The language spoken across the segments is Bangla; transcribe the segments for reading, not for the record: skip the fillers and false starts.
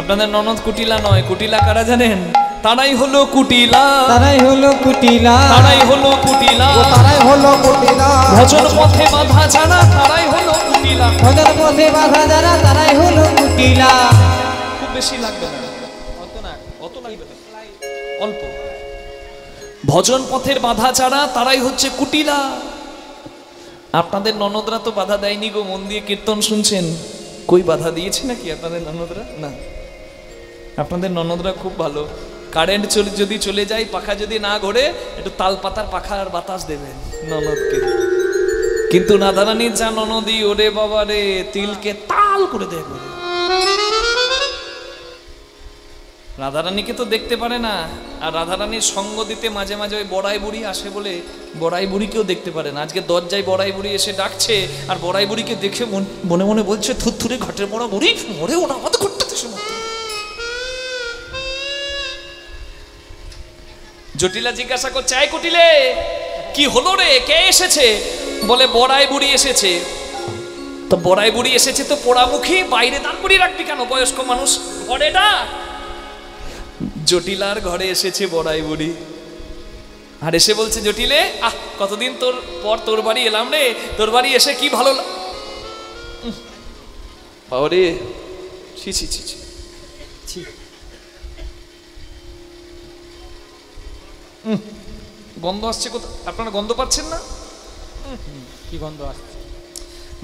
আপনাদের ননদ কুটিলা নয়, কুটিলা কারা জানেন? তারাই হলো কুটিলা, তারাই হলো কুটিলা, তারাই হলো কুটিলা, তারাই হলো কুটিলা। ভজন পথে বাধা ছাড়া তারাই হলো কুটিলা। ভজন পথে বাধা যারা তারাই হলো কুটিলা। খুব বেশি লাগবে না, অত লাগবে না, অল্প। ভজন পথের বাধা ছাড়া তারাই হচ্ছে কুটিলা। আপনাদের ননদরা তো বাধা দেয়নি গো, মন দিয়ে কীর্তন শুনছেন। কই বাধা দিয়েছে নাকি আপনাদের ননদরা? না, আপনাদের ননদরা খুব ভালো। কারেন্ট যদি চলে যায়, পাখা যদি না ঘোরে, একটু তাল পাতার পাখা আর বাতাস দেবেন ননদকে। কিন্তু রাধারানীর যা ননদি, ওরে বাবা রে, তিলকে তাল করে দেয়। রাধারানীকে তো দেখতে পারে না, আর রাধারানীর সঙ্গ দিতে মাঝে মাঝে ওই বড়াই বুড়ি আসে বলে বড়াই বুড়িকেও দেখতে পারে না। আজকে দরজায় বড়াই বুড়ি এসে ডাকছে, আর বড়াই বুড়িকে দেখে মনে মনে বলছে, থুরথুরে ঘাটের বড়া বুড়ি মরে ওরা আমাদের ঘটতে সময়। জটিলা জিজ্ঞাসা করছে, আয় কুটিলে, কি হলো রে, কে এসেছে? বলে বড়াই বুড়ি এসেছে। তো বড়াই বুড়ি এসেছে তো পোড়ামুখী, বাইরে দাঁড় করিয়ে রাখবি কেন? বয়স্ক মানুষ, ঘরে ডাক। জটিলার ঘরে এসেছে বড়াই বুড়ি, আর এসে বলছে, জটিলে, আহ কতদিন তোর পর তোর বাড়ি এলাম রে, তোর বাড়ি এসে কি ভালো রে। ছি ছি ছি ছি, গন্ধ আসছে কোথা? আপনারা গন্ধ পাচ্ছেন না? কি গন্ধ আসছে?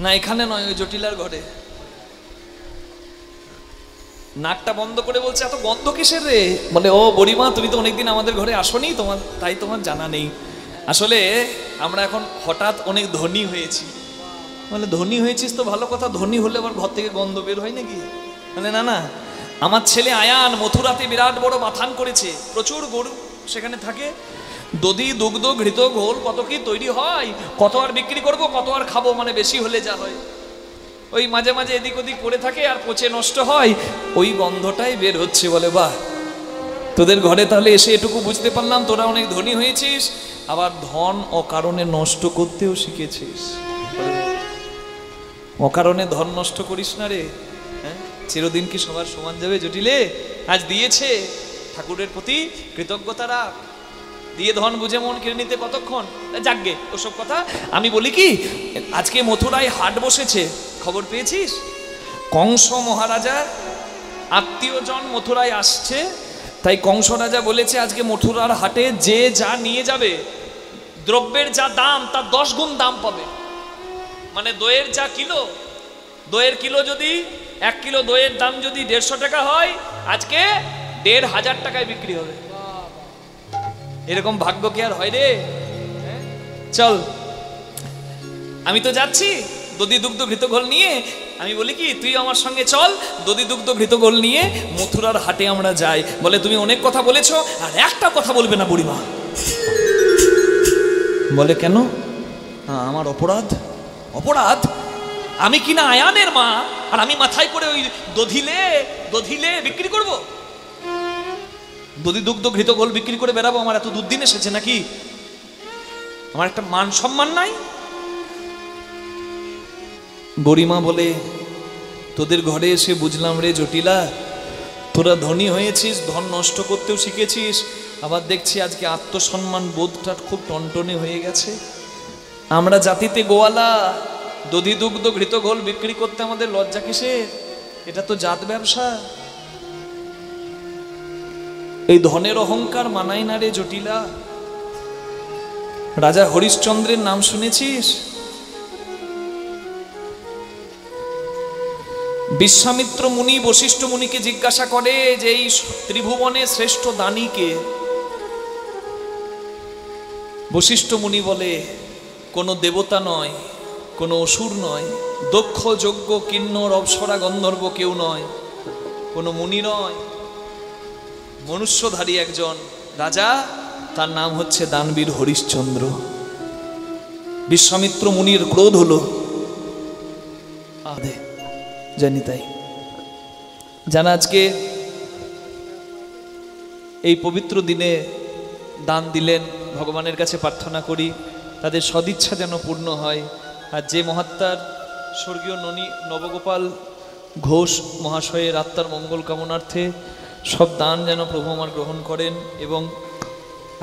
না এখানে নয়, ওই জটিলার ঘরে। নাকটা বন্ধ করে বলছে, এত গন্ধ কিসের রে? বলে, ও বুড়িমা, তুমি তো অনেকদিন আমাদের ঘরে আসোনি, তাই তোমার জানা নেই। আসলে আমরা এখন হঠাৎ অনেক ধনী হয়েছি। বলে, ধনী হয়েছিস তো ভালো কথা, ধনী হলে আবার ঘর থেকে গন্ধ বের হয় নাকি? বলে, না না, আমার ছেলে আয়ান মথুরাতে বিরাট বড় বাথান করেছে, প্রচুর গরু সেখানে থাকে, দধি দুগ্ধ ঘৃত ঘোল কত কি তৈরি হয়, কত আর বিক্রি করব, কত আর খাবো, মানে বেশি হলে যা হয়, ওই মাঝে মাঝে এদিক ওদিক পড়ে থাকে আর পচে নষ্ট হয়, ওই গন্ধটাই বের হচ্ছে। বলে, বাহ, তোদের ঘরে তাহলে এসে এটুকু বুঝতে পারলাম তোরা অনেক ধনী হয়েছিস, আবার ধন অকারণে নষ্ট করতেও শিখেছিস। অকারণে ধন নষ্ট করিস না রে, হ্যাঁ? চিরদিন কি সবার সমান যাবে? জটিলে আজ দিয়েছে, ঠাকুরের প্রতি কৃতজ্ঞতা রাখ। দিয়ে ধন বুঝে মন কেড়ে নিতে কতক্ষণ? যাকগে ওসব কথা। আমি বলি কি, আজকে মথুরায় হাট বসেছে, খবর পেয়েছিস? কংস মহারাজার আত্মীয়জন মথুরায় আসছে, তাই কংস রাজা বলেছে, আজকে মথুরার হাটে যে যা নিয়ে যাবে, দ্রব্যের যা দাম তার 10 গুণ দাম পাবে। মানে দইয়ের যা কিলো, দইয়ের কিলো যদি 1 কিলো দইয়ের দাম যদি 150 টাকা হয়, আজকে 1500 টাকায় বিক্রি হবে। এরকম ভাগ্য কি আর হয় রে? চল, আমি তো যাচ্ছি দধি দুগ্ধ ঘৃত ঘোল নিয়ে। আমি বলি কি, তুই আমার সঙ্গে চল, দধি দুগ্ধ ঘৃত ঘোল নিয়ে মথুরার হাটে আমরা যাই। বলে, তুমি অনেক কথা বলেছো, আর একটা কথা বলবে না বুড়িমা। বলে, কেন? আমার অপরাধ? অপরাধ? আমি কিনা আয়ানের মা, আর আমি মাথায় করে ওই দধিলে বিক্রি করব? দধি দুগ্ধ ঘৃত ঘোল বিক্রি করে বেড়াবো? আমার এত দুর্দিন এসেছে নাকি? আমার একটা মান সম্মান নাই? বুড়িমা বলে, তোদের ঘরে এসে বুঝলাম রে জটিলা, তোরা ধনী হয়েছিস, ধন নষ্ট করতেও শিখেছিস, আবার দেখছি আজকে আত্মসম্মান বোধটা খুব টনটনে হয়ে গেছে। আমরা জাতিতে গোয়ালা, দধি দুগ্ধ ঘৃত ঘোল বিক্রি করতে আমাদের লজ্জা কিসের? এটা তো জাত ব্যবসা। এই ধনের অহংকার মানায় না রে জটিলা। রাজা হরিশ্চন্দ্রের নাম শুনেছিস? বিশ্বামিত্র মুনি বশিষ্ঠ মুনিকে জিজ্ঞাসা করে যে এই ত্রিভুবনে শ্রেষ্ঠ দানী কে? বশিষ্ঠ মুনি বলে, কোনো দেবতা নয়, কোনো অসুর নয়, দক্ষ যজ্ঞ কিন্নর অপ্সরা গন্ধর্ব কেউ নয়, কোনো মুনি নয়, মনুষ্যধারী একজন রাজা, তার নাম হচ্ছে দানবীর হরিশ্চন্দ্র। বিশ্বামিত্র মুনির ক্রোধ হলো, আদে জানি তাই। যারা আজকে এই পবিত্র দিনে দান দিলেন, ভগবানের কাছে প্রার্থনা করি তাদের সদিচ্ছা যেন পূর্ণ হয়। আর যে মহাত্মার স্বর্গীয় নবগোপাল ঘোষ মহাশয়ের আত্মার মঙ্গল কামনার্থে সব দান যেন প্রভু আমার গ্রহণ করেন এবং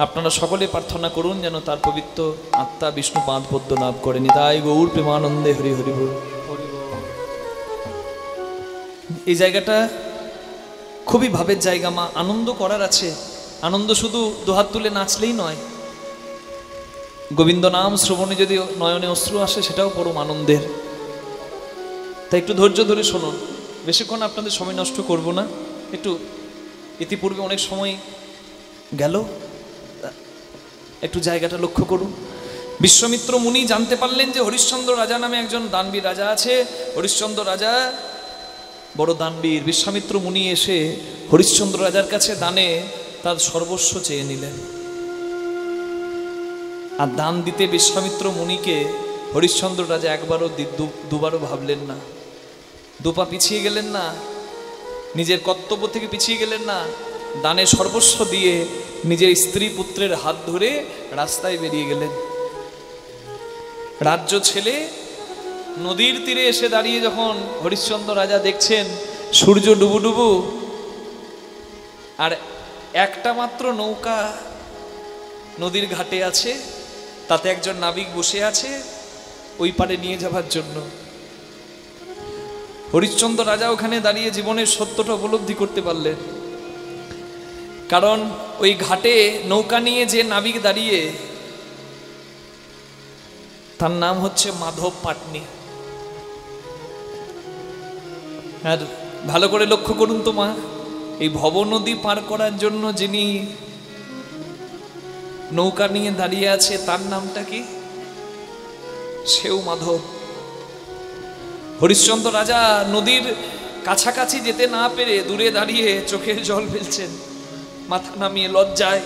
আপনারা সকলে প্রার্থনা করুন যেন তার পবিত্র আত্মা বিষ্ণু পাদ পদ্ম লাভ করেন। তাই গৌর প্রেমানন্দে হরি হরি বল। এই জায়গাটা খুবই ভাবের জায়গা, মা আনন্দ করার আছে। আনন্দ শুধু দুহাত তুলে নাচলেই নয়, গোবিন্দ নাম শ্রবণে যদি নয়নে অশ্রু আসে সেটাও পরম আনন্দের। তাই একটু ধৈর্য ধরে শুনুন, বেশিক্ষণ আপনাদের সময় নষ্ট করব না। একটু ইতিপূর্বে অনেক সময় গেল, একটু জায়গাটা লক্ষ্য করুন। বিশ্বমিত্র মুনি জানতে পারলেন যে হরিশ্চন্দ্র রাজা নামে একজন দানবীর রাজা আছে। হরিশ্চন্দ্র রাজা বড় দানবীর। বিশ্বামিত্র মুনি এসে হরিশ্চন্দ্র রাজার কাছে দানে তার সর্বস্ব চেয়ে নিলেন। আর দান দিতে বিশ্বামিত্র মুনিকে হরিশ্চন্দ্র রাজা একবারও দুবারও ভাবলেন না, দুপা পিছিয়ে গেলেন না, নিজের কর্তব্য থেকে পিছিয়ে গেলেন না। দানে সর্বস্ব দিয়ে নিজের স্ত্রী পুত্রের হাত ধরে রাস্তায় বেরিয়ে গেলেন। রাজ্য ছেলে নদীর তীরে এসে দাঁড়িয়ে যখন হরিশ্চন্দ্র রাজা দেখছেন সূর্য ডুবু ডুবু, আর একটা মাত্র নৌকা নদীর ঘাটে আছে, তাতে একজন নাবিক বসে আছে ওই পারে নিয়ে যাবার জন্য। হরিশ্চন্দ্র রাজা ওখানে দাঁড়িয়ে জীবনের সত্যটা উপলব্ধি করতে পারলেন। কারণ ওই ঘাটে নৌকা নিয়ে যে নাবিক দাঁড়িয়ে, তার নাম হচ্ছে মাধব পাটনি। আর ভালো করে লক্ষ্য করুন তো মা, এই ভব নদী পার করার জন্য যিনি নৌকা নিয়ে দাঁড়িয়ে আছে তার নামটা কি? সেও মাধব। হরিশ্চন্দ্র রাজা নদীর কাছাকাছি যেতে না পেরে দূরে দাঁড়িয়ে চোখের জল ফেলছেন, মাথা নামিয়ে লজ্জায়।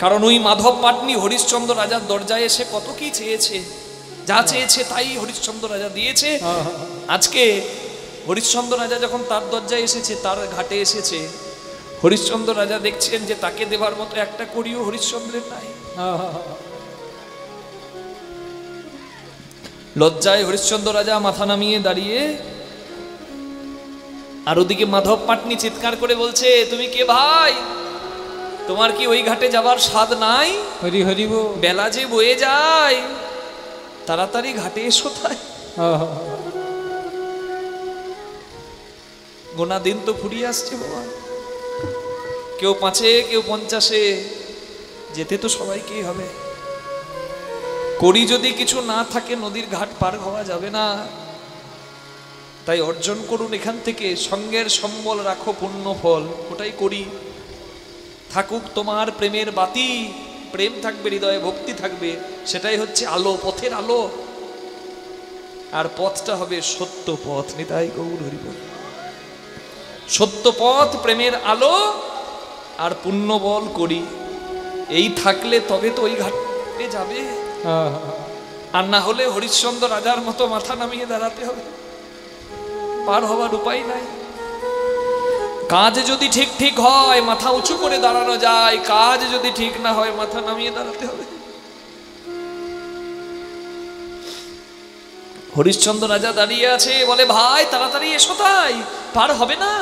কারণ ওই মাধব পাটনি হরিশ্চন্দ্র রাজার দরজায় এসে কত কি চেয়েছে, যা চেয়েছে তাই হরিশ্চন্দ্র রাজা দিয়েছে। আজকে হরিশ্চন্দ্র রাজা যখন তার দরজায় এসেছে, তার ঘাটে এসেছে, হরিশ্চন্দ্র রাজা দেখছেন যে তাকে দেবার মতো একটা করিও হরিশ্চন্দ্রের নাই। লজ্জায় হরিশ্চন্দ্র রাজা মাথা নামিয়ে দাঁড়িয়ে, আর ওদিকে মাধব পাটনি চিৎকার করে বলছে, তুমি কে ভাই? তোমার কি ওই ঘাটে যাবার স্বাদ নাই? হরি হরি বল। বেলা যে বয়ে যায়, তাড়াতাড়ি ঘাটে এসো। তাই গোনা দিন তো ফুরিয়ে আসছে বাবা, কেউ 5-এ কেউ 50-এ, যেতে তো সবাইকেই হবে। করি যদি কিছু না থাকে নদীর ঘাট পার হওয়া যাবে না। তাই অর্জন করুন এখান থেকে, সঙ্গের সম্বল রাখো পুণ্য ফল, ওটাই করি। থাকুক তোমার প্রেমের বাতি, প্রেম থাকবে হৃদয়ে, ভক্তি থাকবে, সেটাই হচ্ছে আলো, পথের আলো। আর পথটা হবে সত্য পথ। নিতাই গৌর হরি বল। সত্য পথ, প্রেমের আলো আর পুণ্য বল করি, এই থাকলে তবে তো ওই ঘাটে যাবে। আর না হলে হরিশ্চন্দ্র রাজার মতো মাথা নামিয়ে দাঁড়াতে হবে, পার হওয়ার উপায় নাই। কাজ যদি ঠিক ঠিক হয় মাথা উঁচু করে দাঁড়ানো যায়, কাজ যদি ঠিক না হয় মাথা নামিয়ে দাঁড়াতে হবে। হরিশ্চন্দ্র রাজা দাঁড়িয়ে আছে, বলে ভাই তাড়াতাড়ি এসো, তাই পার হবে না।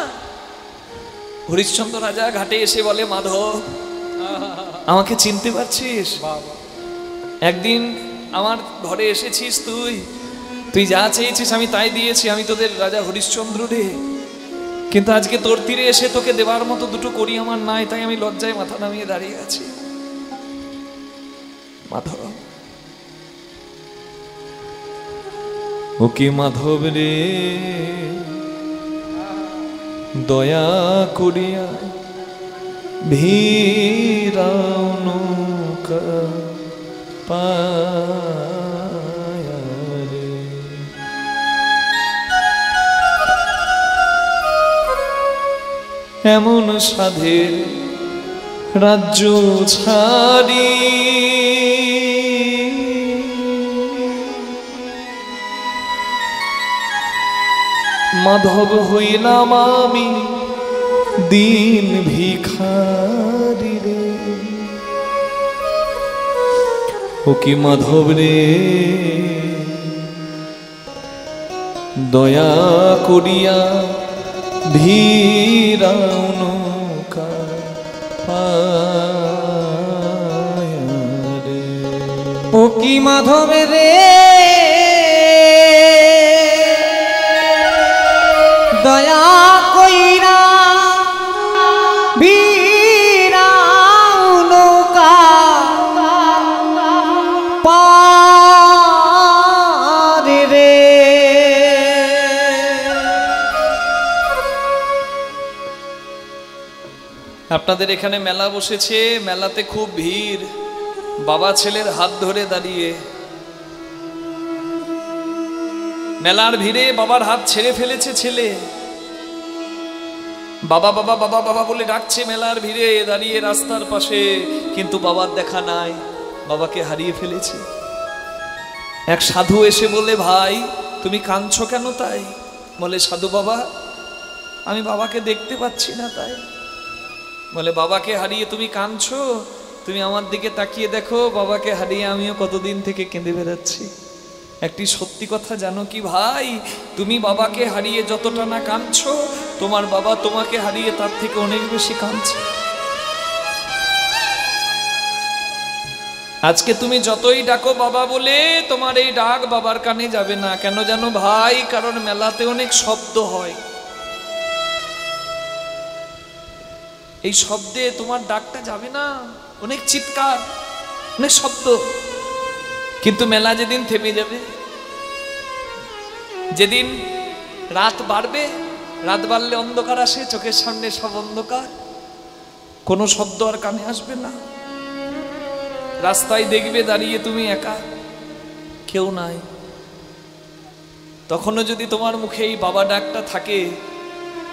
হরিশ্চন্দ্র রাজা ঘাটে এসে বলে, মাধব আমাকে চিনতে পারছিস? একদিন আমার ঘরে এসেছিস, তুই যা চেয়েছিস আমি তাই দিয়েছি, আমি তোদের রাজা হরিশ্চন্দ্র রে। কিন্তু আজকে তোর তীরে এসে তোকে দেবার মতো দুটো করি আমার নাই, তাই আমি লজ্জায় মাথা নামিয়ে দাঁড়িয়ে আছি। মাধব, ও কি মাধব রে, দয়া করিয়া ভিড়াও নৌকা পায়া রে। এমন সাধের রাজ্য ছাড়ি মাধব হইলাম আমি দিন ভিখারি রে। ও কি মাধব রে, দয়া করিয়া ধীরাও নৌকা পায়া রে। ও কি মাধবে রে দয়া কইরা ভিড়াও নৌকা পার রে। আপনাদের এখানে মেলা বসেছে, মেলাতে খুব ভিড়। বাবা ছেলের হাত ধরে দাঁড়িয়ে, মেলার ভিড়ে বাবার হাত ছেড়ে ফেলেছে ছেলে। বাবা বাবা বাবা বাবা বলে ডাকছে মেলার ভিড়ে দাঁড়িয়ে রাস্তার পাশে, কিন্তু বাবার দেখা নাই, বাবাকে হারিয়ে ফেলেছে। এক সাধু এসে বলে, ভাই তুমি কাঁদছো কেন? তাই বলে, সাধু বাবা আমি বাবাকে দেখতে পাচ্ছি না। তাই বলে, বাবাকে হারিয়ে তুমি কাঁদছো? তুমি আমার দিকে তাকিয়ে দেখো, বাবাকে হারিয়ে আমিও কতদিন থেকে কেঁদে বেড়াচ্ছি। একটি সত্যি কথা জানো কি ভাই, তুমি বাবাকে হারিয়ে যতটা না কাঁদছো, তোমার বাবা তোমাকে হারিয়ে তার থেকে অনেক বেশি কাঁদছে। আজকে তুমি যতই ডাকো বাবা বলে, তোমার এই ডাক বাবার কানে যাবে না। কেন জানো ভাই? কারণ মেলাতে অনেক শব্দ হয়, এই শব্দে তোমার ডাকটা যাবে না। অনেক চিৎকার, অনেক শব্দ, কিন্তু মেলা যেদিন থেমে যাবে, যেদিন রাত বাড়বে, রাত বাড়লে অন্ধকার আসে, চোখের সামনে সব অন্ধকার, কোনো শব্দ আর কানে আসবে না। রাস্তায় দেখবে দাঁড়িয়ে তুমি একা, কেউ নাই। তখনও যদি তোমার মুখে এই বাবা ডাকটা থাকে,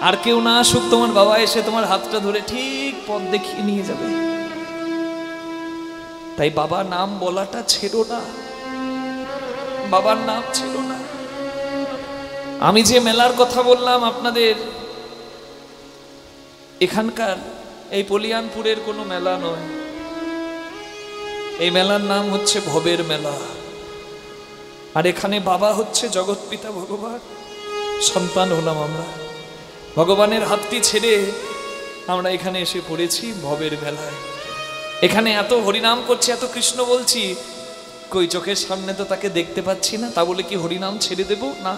আর কেউ না আসুক, তোমার বাবা এসে তোমার হাতটা ধরে ঠিক পথ দেখিয়ে নিয়ে যাবে। তাই বাবা নাম বলাটা ছেড়ো না, বাবার নাম ছেড়ো না। আমি যে মেলার কথা বললাম আপনাদের, এখানকার এই পলিয়ানপুরের কোনো মেলা নয়। এই মেলার নাম হচ্ছে ভবের মেলা। আর এখানে বাবা হচ্ছে জগৎপিতা ভগবান, সন্তান হলাম আমরা। ভগবানের হাতটি ছেড়ে আমরা এখানে এসে পড়েছি ভবের মেলায়। এখানে এত হরিনাম করছি, এত কৃষ্ণ বলছি, কই চোখের সামনে তো তাকে দেখতে পাচ্ছি না। তা বলে কি হরিনাম ছেড়ে দেব? না।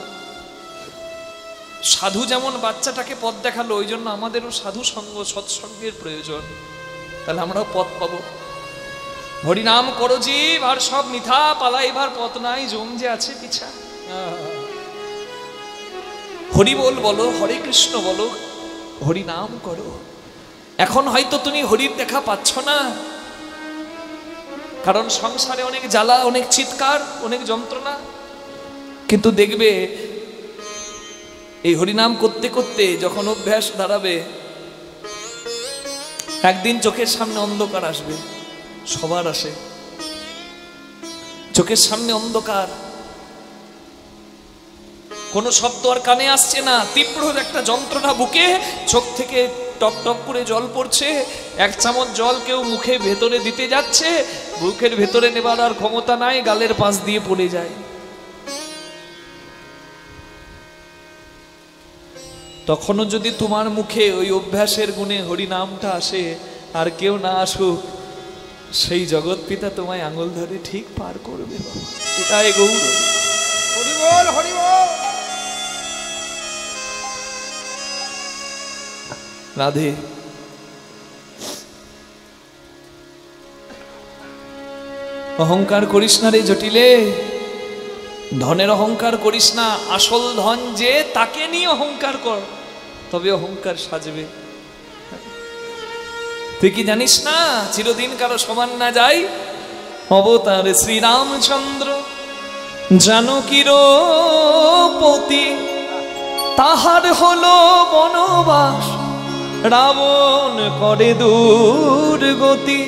সাধু যেমন বাচ্চাটাকে পথ দেখালো, ওই জন্য আমাদেরও সাধু সঙ্গ, সৎসঙ্গের প্রয়োজন। তাহলে আমরাও পথ পাবো। হরিনাম করো জীব, আর সব মিথা, পালাইবার পথ নাই, জম যে আছে পিছা। হরি বল বলো, হরে কৃষ্ণ বলো, হরি নাম করো। এখন হয়তো তুমি হরির দেখা পাচ্ছ না, কারণ সংসারে অনেক জ্বালা, অনেক চিৎকার, অনেক যন্ত্রণা। কিন্তু দেখবে এই হরিনাম করতে করতে যখন অভ্যাস দাঁড়াবে, একদিন চোখের সামনে অন্ধকার আসবে। সবার আসে, চোখের সামনে অন্ধকার, কোনো শব্দ আর কানে আসছে না, তীব্র একটা যন্ত্রণা বুকে, চোখ থেকে টপ টপ করে জল পড়ছে। এক চামচ জল কেউ মুখে ভেতরে দিতে যাচ্ছে, বুকের ভেতরে নেবার আর ক্ষমতা নাই, গালের পাশ দিয়ে পড়ে যায়। তখনও যদি তোমার মুখে ওই অভ্যাসের গুণে হরি নামটা আসে, আর কেউ না আসুক, সেই জগৎ পিতা তোমায় আঙুল ধরে ঠিক পার করবে। এটাই গৌর। হরি বল, হরি বল। রাধে। অহংকার করিস না রে জটিলে, ধনের অহংকার করিস না। আসল ধন যে, তাকে নিয়ে অহংকার কর, তবে অহংকার সাজবে। তুই কি জানিস না, চিরদিন কারো সমান না যায়। অবতার শ্রীরামচন্দ্র জানকীর পতি, তাহার হলো বনবাস, রাবণ করে দুর্গতি।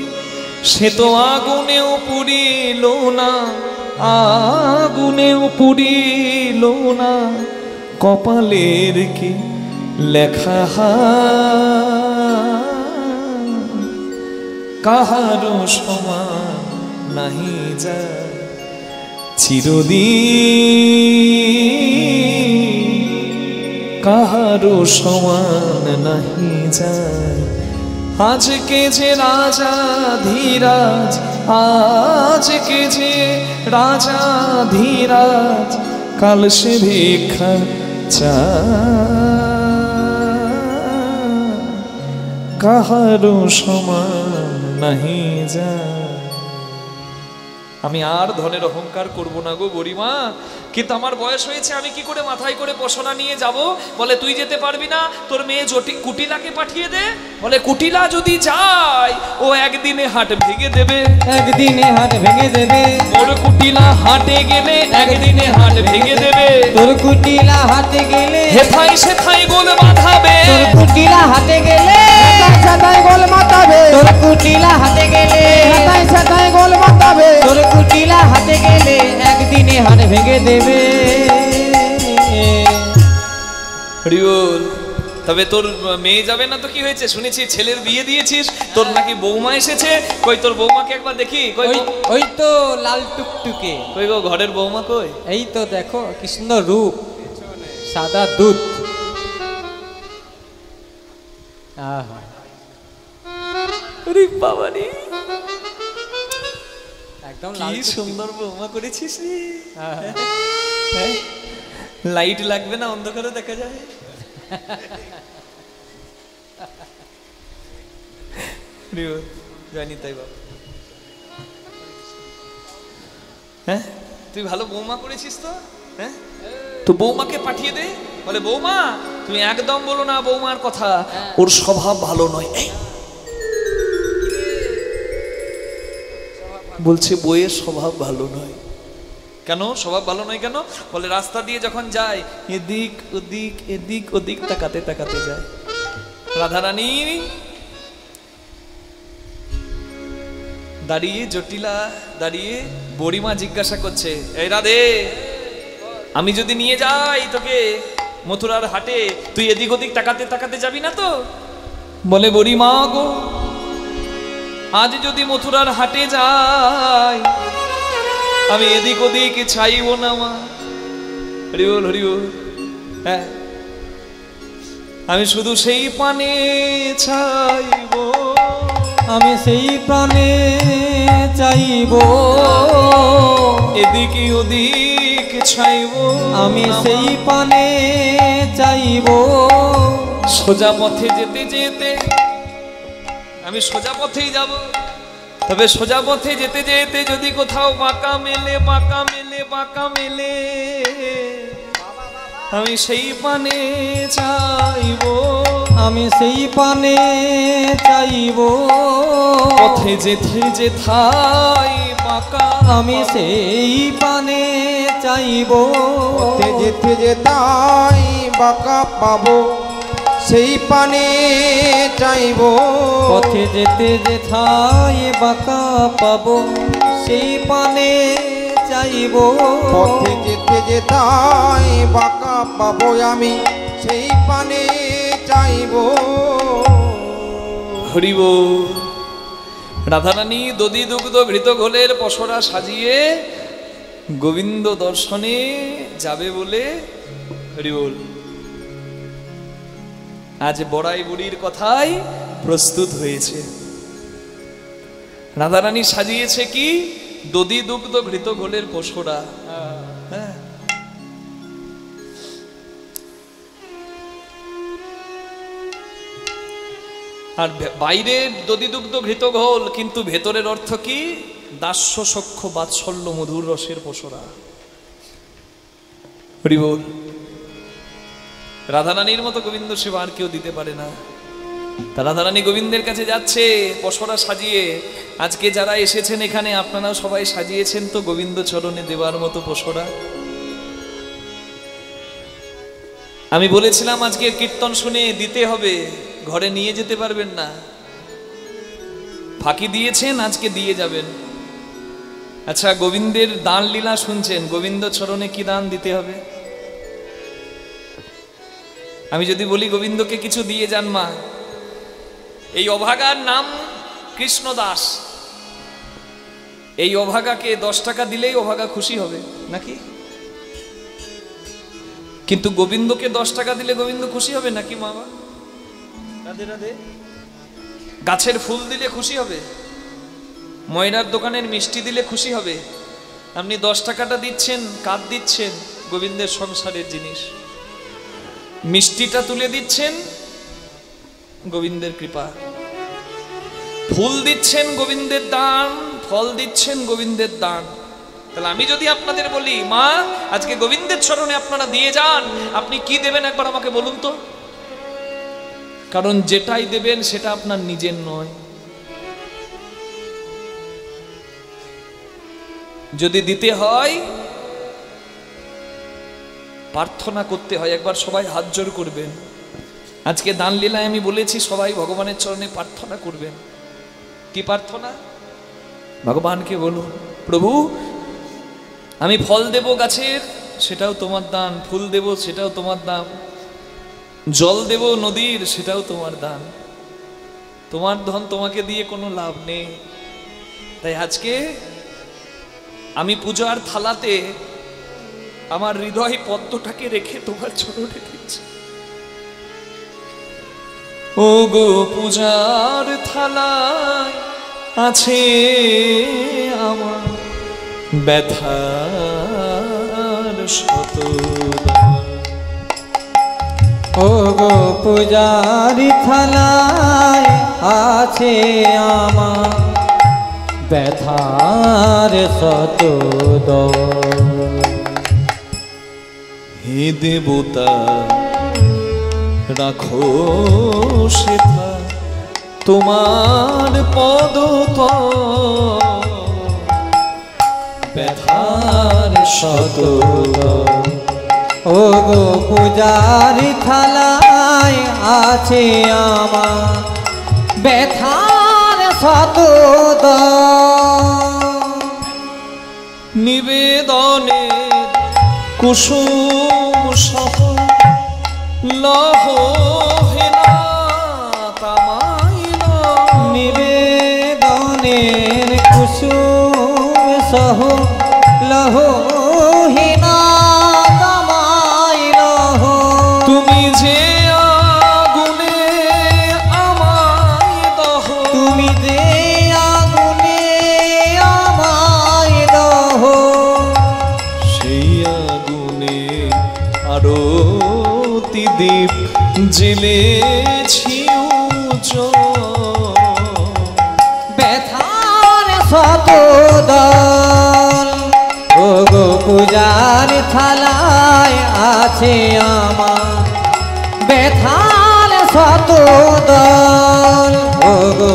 সে তো আগুনেও পুড়িল না, আগুনেও পুড়িল না, কপালের কি লেখা কাহারো সমান নাহি যায়। চিরদিন কাহারো সমান নাহি যায়। আজকে যে রাজা ধীরাজ, আজকে যে রাজা ধীরাজ, কাল সে ভিক্ষা চায়, কাহারো সমান নাহি যায়। আমি আর ধনের অহংকার করব না গো গরিমা, কিন্তু আমার বয়স হয়েছে, আমি কি করে মাথায় করে পশরা নিয়ে যাব? বলে তুই যেতে পারবি না, তোর মেয়ে কুটিলাকে পাঠিয়ে দে। বলে কুটিলা যদি যায় ও একদিনে হাট ভেঙে দেবে, একদিনে হাট ভেঙে দেবে। তোর কুটিলা হাটে গেলে একদিনে হাট ভেঙে দেবে। তোর কুটিলা হাটে গেলে হেথাই সেথাই গোল বাঁধাবে, তোর কুটিলা হাটে গেলে সাদাই গোল মাতাবে, তোর কুটিলা হাটে গেলে সাদাই গোল মাতাবে, তোর কুটিলা হাটে গেলে একদিনে হাট ভেঙে দেবে। হরিবল। তবে তোর মেয়ে যাবে না তো কি হয়েছে? শুনেছি ছেলের বিয়ে দিয়েছিস, তোর নাকি বৌমা এসেছে। কই তোর বৌমাকে একবার দেখি। কই ওই তো লাল টুকটুকে, কই গো ঘরের বৌমা কই? এই তো দেখো কি সুন্দর রূপ, সাদা দুধ। আহা, আরে বাবা রে, একদম লাল কি সুন্দর বৌমা করেছিস রে। আহা, হ্যাঁ? লাইট লাগবে না, অন্ধকারে দেখা যায়। জানি তাই বাবা। হ্যাঁ, তুই ভালো বৌমা করেছিস তো। হ্যাঁ, তো বৌমাকে পাঠিয়ে দে। বলে বৌমা তুমি একদম বলো না বৌমার কথা, ওর স্বভাব ভালো নয়। এই, বলছে বইয়ের স্বভাব ভালো নয়। কেন স্বভাব ভালো নয় কেন? বলে রাস্তা দিয়ে যখন যায় এদিক ওদিক এদিক ওদিক তাকাতে তাকাতে যায়। রাধারানী দাঁড়িয়ে, জটিলা দাঁড়িয়ে, বুড়িমা জিজ্ঞাসা করছে, এই রাধে, আমি যদি নিয়ে যাই তোকে মথুরার হাটে, তুই এদিক ওদিক তাকাতে তাকাতে যাবি না তো? বলে বুড়িমা গো, আজ যদি মথুরার হাটে যাই আমি এদিক ওদিক চাইব না মা। হরিবল হরিবল। হ্যাঁ, আমি শুধু সেই পানে চাইব, আমি সেই প্রাণে চাইব, এদিকে ওদিক চাইব, আমি সেই পানে চাইব। সোজা পথে যেতে যেতে, আমি সোজা পথেই যাব, তবে সোজা পথে যেতে যেতে যদি কোথাও বাঁকা মেলে বাঁকা মেলে বাঁকা মেলে, আমি সেই পানে চাইব, আমি সেই পানে চাইব। পথে যেতে যেথাই বাঁকা, আমি সেই পানে চাইব। পথে যেতে যেতাই বাঁকা পাবো, সেই পানে চাইব। পথে যেতে যেথায় বাঁকা পাবো, সেই পানে চাইব। পথে যেতে যেতাই বাঁকা পাবো, আমি সেই পানে চাইব। হরিব। রাধারানী দধি দুগ্ধ ঘৃত ঘোলের পসরা সাজিয়ে গোবিন্দ দর্শনে যাবে বলে হরিবল আজ বড়াই বুড়ির কথাই প্রস্তুত হয়েছে। রাধারানী সাজিয়েছে কি? দধি দুগ্ধ ঘৃত ঘোলের পসরা। হ্যাঁ, আর বাইরে দধি দুগ্ধ ঘৃত ঘোল, কিন্তু ভেতরের অর্থ কি? দাস্য সখ্য বাৎসল্য মধুর রসের পসরা। হরি বল। রাধারানীর মতো গোবিন্দ সেবা আর কেউ দিতে পারে না। তা রাধারানী গোবিন্দের কাছে যাচ্ছে পসরা সাজিয়ে। আজকে যারা এসেছেন এখানে আপনারাও সবাই সাজিয়েছেন তো গোবিন্দ চরণে দেবার মতো পসরা। আমি বলেছিলাম আজকের কীর্তন শুনে দিতে হবে, ঘরে নিয়ে যেতে পারবেন না। ফাঁকি দিয়েছেন, আজকে দিয়ে যাবেন। আচ্ছা, গোবিন্দের দান লীলা শুনছেন, গোবিন্দ চরণে কি দান দিতে হবে? আমি যদি বলি গোবিন্দকে কিছু দিয়ে যান মা, এই অভাগার নাম কৃষ্ণ দাস, এই অভাগাকে 10 টাকা দিলেই অভাগা খুশি হবে নাকি? কিন্তু গোবিন্দকে 10 টাকা দিলে গোবিন্দ খুশি হবে নাকি মা বাবা? রাধে রাধে। গাছের ফুল দিলে খুশি হবে? ময়রার দোকানের মিষ্টি দিলে খুশি হবে? আপনি 10 টাকাটা দিচ্ছেন, কাঁদ দিচ্ছেন গোবিন্দের সংসারের জিনিস, মিষ্টিটা তুলে দিচ্ছেন গোবিন্দের কৃপা, ফুল দিচ্ছেন গোবিন্দের দান, ফল দিচ্ছেন গোবিন্দের দান। তাহলে আমি যদি আপনাদের বলি মা আজকে গোবিন্দের চরণে আপনারা দিয়ে যান, আপনি কি দেবেন একবার আমাকে বলুন তো? কারণ যেটাই দেবেন সেটা আপনার নিজের নয়। যদি দিতে হয় প্রার্থনা করতে হয়। একবার সবাই হাত জোড় করবেন। আজকে দান লীলায় আমি বলেছি সবাই ভগবানের চরণে প্রার্থনা করবেন। কি প্রার্থনা? ভগবানকে বলুন, প্রভু আমি ফল দেব গাছের, সেটাও তোমার দান, ফুল দেব সেটাও তোমার দান, জল দেব নদীর, সেটাও তোমার দান। তোমার ধন তোমাকে দিয়ে কোনো লাভ নেই। তাই আজকে আমি পূজার থালাতে আমার হৃদয় পদ্মটাকে রেখে তোমার চরণে দিচ্ছি। ও গো পূজার থালায় আছে আমার ব্যথার শত দান। ও গো পূজারি থালায় আছে আমার ব্যথার শত দান। হে দেবতা রাখো সেথা তোমার পদতল, ব্যথার শত দান। ও গো পূজারি থালায় আছে আমার ব্যথার শত দান। নিবেদনে কুসুম সহ লহ হেনা তামাইল। নিবেদনের কুসুম সহ লহ হিনা তামাইল। তুমি যে আগুনে আমায় দহ, তুমি যে আগুনে আমায় দহ, সেই আগুনে আরতি দীপ জেলেছি ব্যথার শত দান। ও গো পূজার থালায় আছে আমার ব্যথার শত দান। ও গো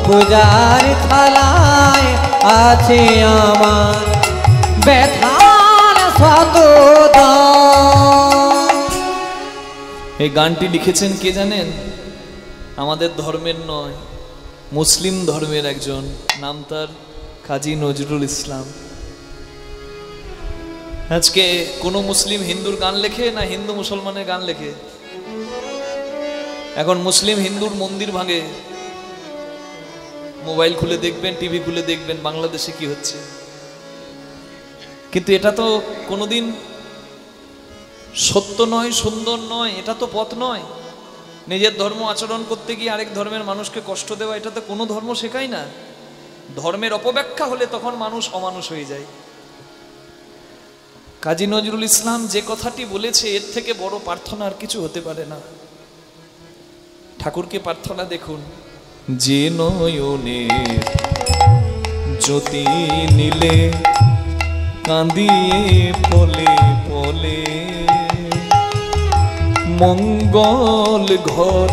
পূজার থালায় আছে আমার ব্যথার শত দান। এই গানটি লিখেছেন কে জানেন? আমাদের ধর্মের নয়, মুসলিম ধর্মের একজন, নাম তার কাজী নজরুল ইসলাম। আজকে কোনো মুসলিম হিন্দুর গান লেখে না হিন্দু মুসলমানের গান লেখে? এখন মুসলিম হিন্দুর মন্দির ভাঙে। মোবাইল খুলে দেখবেন, টিভি খুলে দেখবেন বাংলাদেশে কি হচ্ছে। কিন্তু এটা তো কোনোদিন সত্য নয়, সুন্দর নয়, এটা তো পথ নয়। নিজের ধর্ম আচরণ করতে গিয়ে আরেক ধর্মের মানুষকে কষ্ট দেওয়া, এটা তো কোনো ধর্ম শেখায় না। ধর্মের অপব্যাখ্যা হলে তখন মানুষ অমানুষ হয়ে যায়। কাজী নজরুল ইসলাম যে কথাটি বলেছে এর থেকে বড় প্রার্থনা আর কিছু হতে পারে না। ঠাকুরকে প্রার্থনা দেখুন, যে নয়নে জ্যোতি নীলে কাঁদিয়ে পলে পলে মঙ্গল ঘর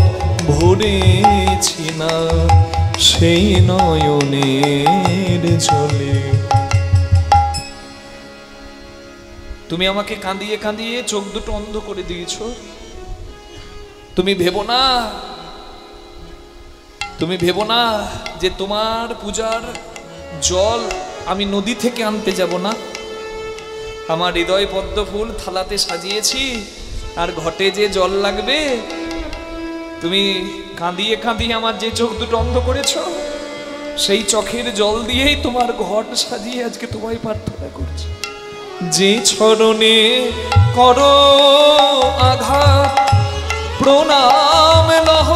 ভরেছি না সেই নয়নের জলে। তুমি আমাকে কাঁদিয়ে কাঁদিয়ে চোখ দুটো অন্ধ করে দিয়েছ। তুমি ভেবো না যে তোমার পূজার জল আমি নদী থেকে আনতে যাব না। আমার হৃদয় পদ্ম ফুল থালাতে সাজিয়েছি, আর ঘটে যে জল লাগবে তুমি কাঁদিয়ে কাঁদিয়ে আমার যে চোখ দুটো অন্ধ করেছ, সেই চোখের জল দিয়েই তোমার ঘট সাজিয়ে আজকে তোমায় প্রার্থনা করছি। যে চরণে করো আঘাত প্রণাম লহ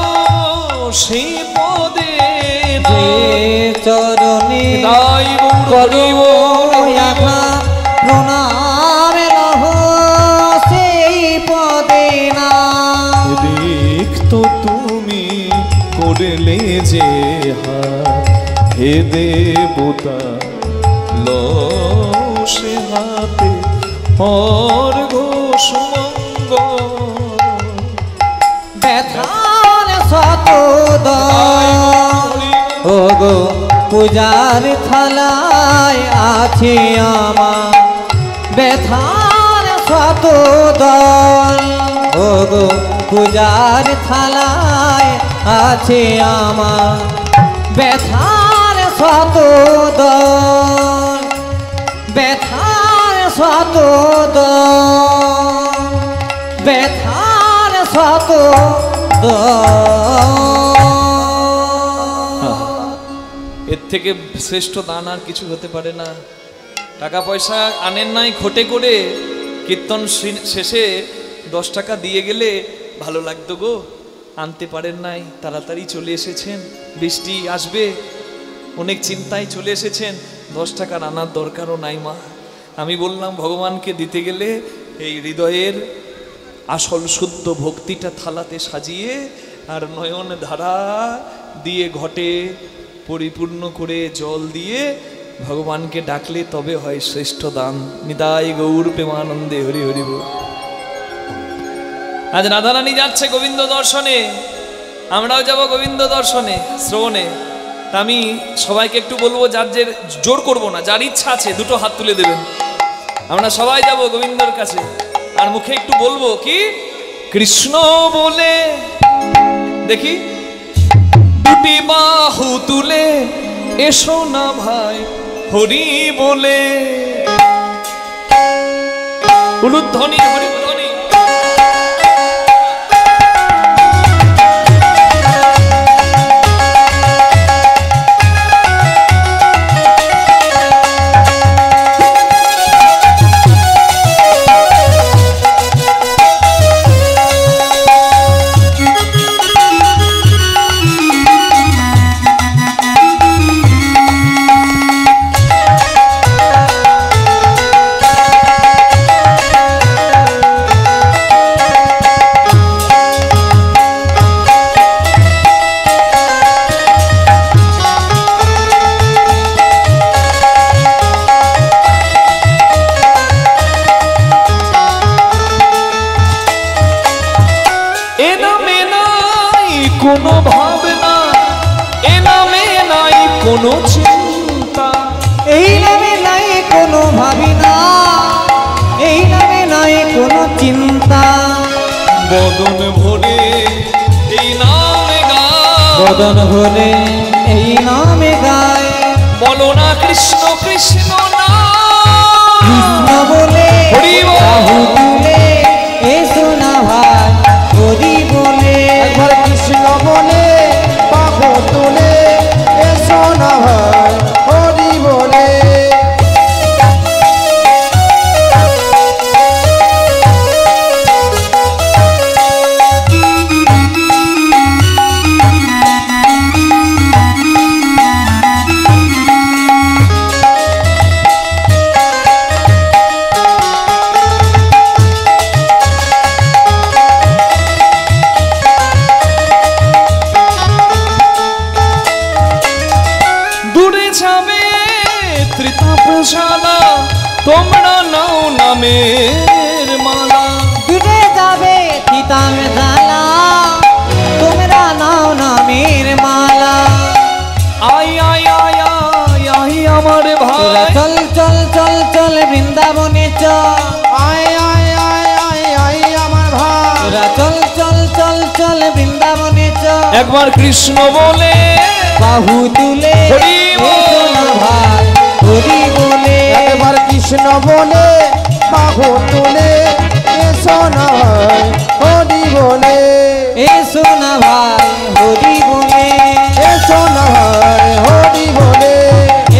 সেই পদে যে চরণে দাই করিব আঘাত প্রণাম লহ সেই পদে না। রিক্ত তুমি করলে যে হাত হে দেবতা লও সে হাতে অর্ঘ সুমঙ্গল। ব্যথার শত ও গো পূজার থালায় আছে আমার, ব্যথার শত দল ও গো পূজার থালায় আছে আমার, ব্যথার শত দল, ব্যথার শত দল, ব্যথার শত এর থেকে শ্রেষ্ঠ দান আর কিছু হতে পারে না। টাকা পয়সা আনেন নাই খোটে করে, কীর্তন শেষে 10 টাকা দিয়ে গেলে ভালো লাগতো গো, আনতে পারেন নাই, তাড়াতাড়ি চলে এসেছেন, বৃষ্টি আসবে অনেক চিন্তায় চলে এসেছেন, 10 টাকার আনার দরকারও নাই মা। আমি বললাম ভগবানকে দিতে গেলে এই হৃদয়ের আসল শুদ্ধ ভক্তিটা থালাতে সাজিয়ে আর নয়ন ধারা দিয়ে ঘটে পরিপূর্ণ করে জল দিয়ে ভগবানকে ডাকলে তবে হয় শ্রেষ্ঠ দান। নিতাই গৌর প্রেমানন্দে হরি হরি বল। আজ রাধারানী যাচ্ছে গোবিন্দ দর্শনে, আমরাও যাব গোবিন্দ দর্শনে শ্রবণে। তা আমি সবাইকে একটু বলবো, যার যে জোর করব না, যার ইচ্ছা আছে দুটো হাত তুলে দেবেন। আমরা সবাই যাব গোবিন্দর কাছে, আর মুখে একটু বলবো কি কৃষ্ণ বলে, দেখি দুটি বাহু তুলে এসো না ভাই হরি বলে, উলুধ্বনি হরি ধ্বনি। কোনো ভাবনা, এ নামে নাই কোনো চিন্তা, এই নামে নাই কোনো ভাবিনা, এই নামে নাই কোনো চিন্তা, বদন ভরে এই নামে গায়, বদন ভরে এই নামে গায়, বলো না কৃষ্ণ কৃষ্ণ না, কৃষ্ণ বলে হরি বল। বাহু তুলে এসো না ভাই হরি বলে, একবার কৃষ্ণ বলে বাহু তুলে এসো না ভাই হরি বলে। শালা তোমরা নাও নামের মালা, দূরে যাবে তিতাম জ্বালা, তোমরা নাও নামের মালা, আই আই আই আই আই আমার ভাই, চল চল চল চল বৃন্দাবনে চল, আয় আয় আয় আয় আয় আমার ভাই, চল চল চল চল বৃন্দাবনে চল, একবার কৃষ্ণ বলে বাহু তুলে হরি বল। এসো না ভাই হরি বলে, একবার কৃষ্ণ বলে বাহু তুলে এসো না ভাই হরি বলে, এসো না ভাই হরি বলে, এসো না ভাই হরি বলে,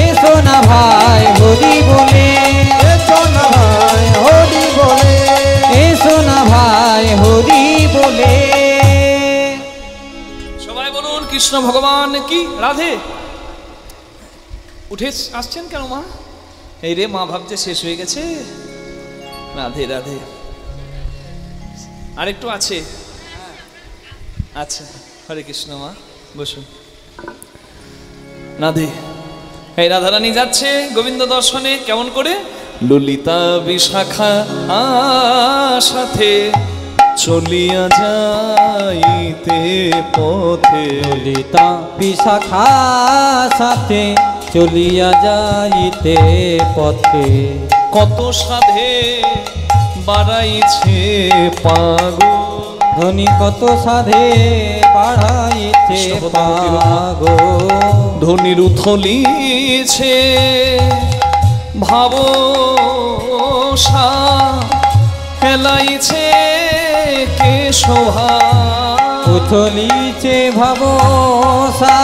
এসো না ভাই হরি বলে, এসো না ভাই কৃষ্ণ ভগবান কি। রাধে উঠে আসছেন কেন মা? এই রে মা ভাবছে শেষ হয়ে গেছে। রাধে রাধে, আরেকটু আছে। আচ্ছা, হরে কৃষ্ণ মা, বসুন। রাধে, এই রাধারানী যাচ্ছে গোবিন্দ দর্শনে। কেমন করে? ললিতা বিশাখা সাথে চলিয়া যাইতে পথে, ললিতা বিশাখা সাথে চলিয়া যাইতে পথে, কত সাধে বাড়াইছে পাগল, ধনী কত সাধে বাড়াইছে পাগল, ধনির উথলিছে ভাবসা, হেলাইছে কে শোভা, উথলিছে ভাবসা,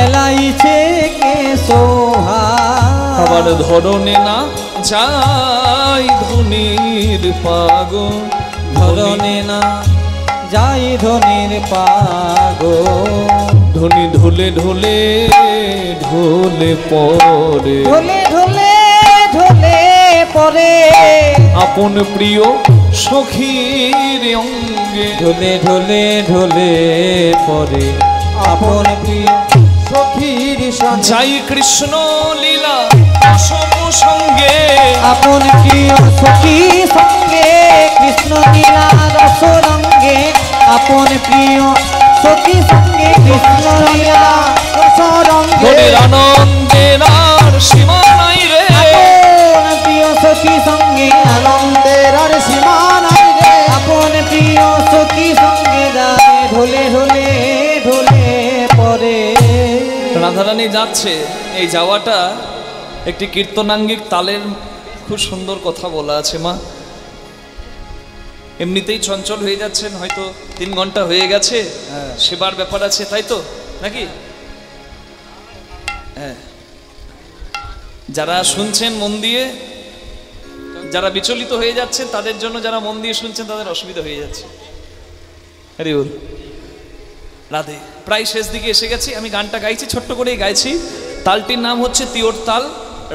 এলাইছে কে শোভা, আবার ধরনে না যাই ধনির পাগল, ধরনে না যাই ধনির পাগল, ধনি ঢোলে ঢোলে ঢোলে পরে, ঢোলে ঢোলে ঢোলে পরে, আপন প্রিয় সখীর অঙ্গে, ঢোলে ঢোলে ঢোলে পরে, আপন প্রিয় সখীর সঙ্গে যাই কৃষ্ণ লীলা অসম সঙ্গে, আপন প্রিয় সখী সঙ্গে, কৃষ্ণ লীলা রস রঙ্গে, আপন প্রিয় সখী সঙ্গে, কৃষ্ণ লীলা রস রঙ্গে, ধনির আনন্দের আর সীমা নাই রে, আপন প্রিয় সখী সঙ্গে আনন্দের আর সীমা নাই রে, আপন প্রিয় সখী সঙ্গে যায় ঢোলে ঢোলে ঢোলে পরে। রাধারানী যাচ্ছে। এই যাওয়াটা একটি কীর্তনাঙ্গিক তালের খুব সুন্দর কথা বলা আছে মা। এমনিতেই চঞ্চল হয়ে যাচ্ছেন, হয়তো 3 ঘন্টা হয়ে গেছে, সেবার ব্যাপার আছে, তাই তো নাকি? হ্যাঁ, যারা শুনছেন মন দিয়ে, যারা বিচলিত হয়ে যাচ্ছেন তাদের জন্য, যারা মন দিয়ে শুনছেন তাদের অসুবিধা হয়ে যাচ্ছে। আরে ওর রাধে, প্রায় শেষ দিকে এসে গেছি। আমি গানটা গাইছি, ছোট্ট করেই গাইছি। তালটির নাম হচ্ছে তিওর তাল।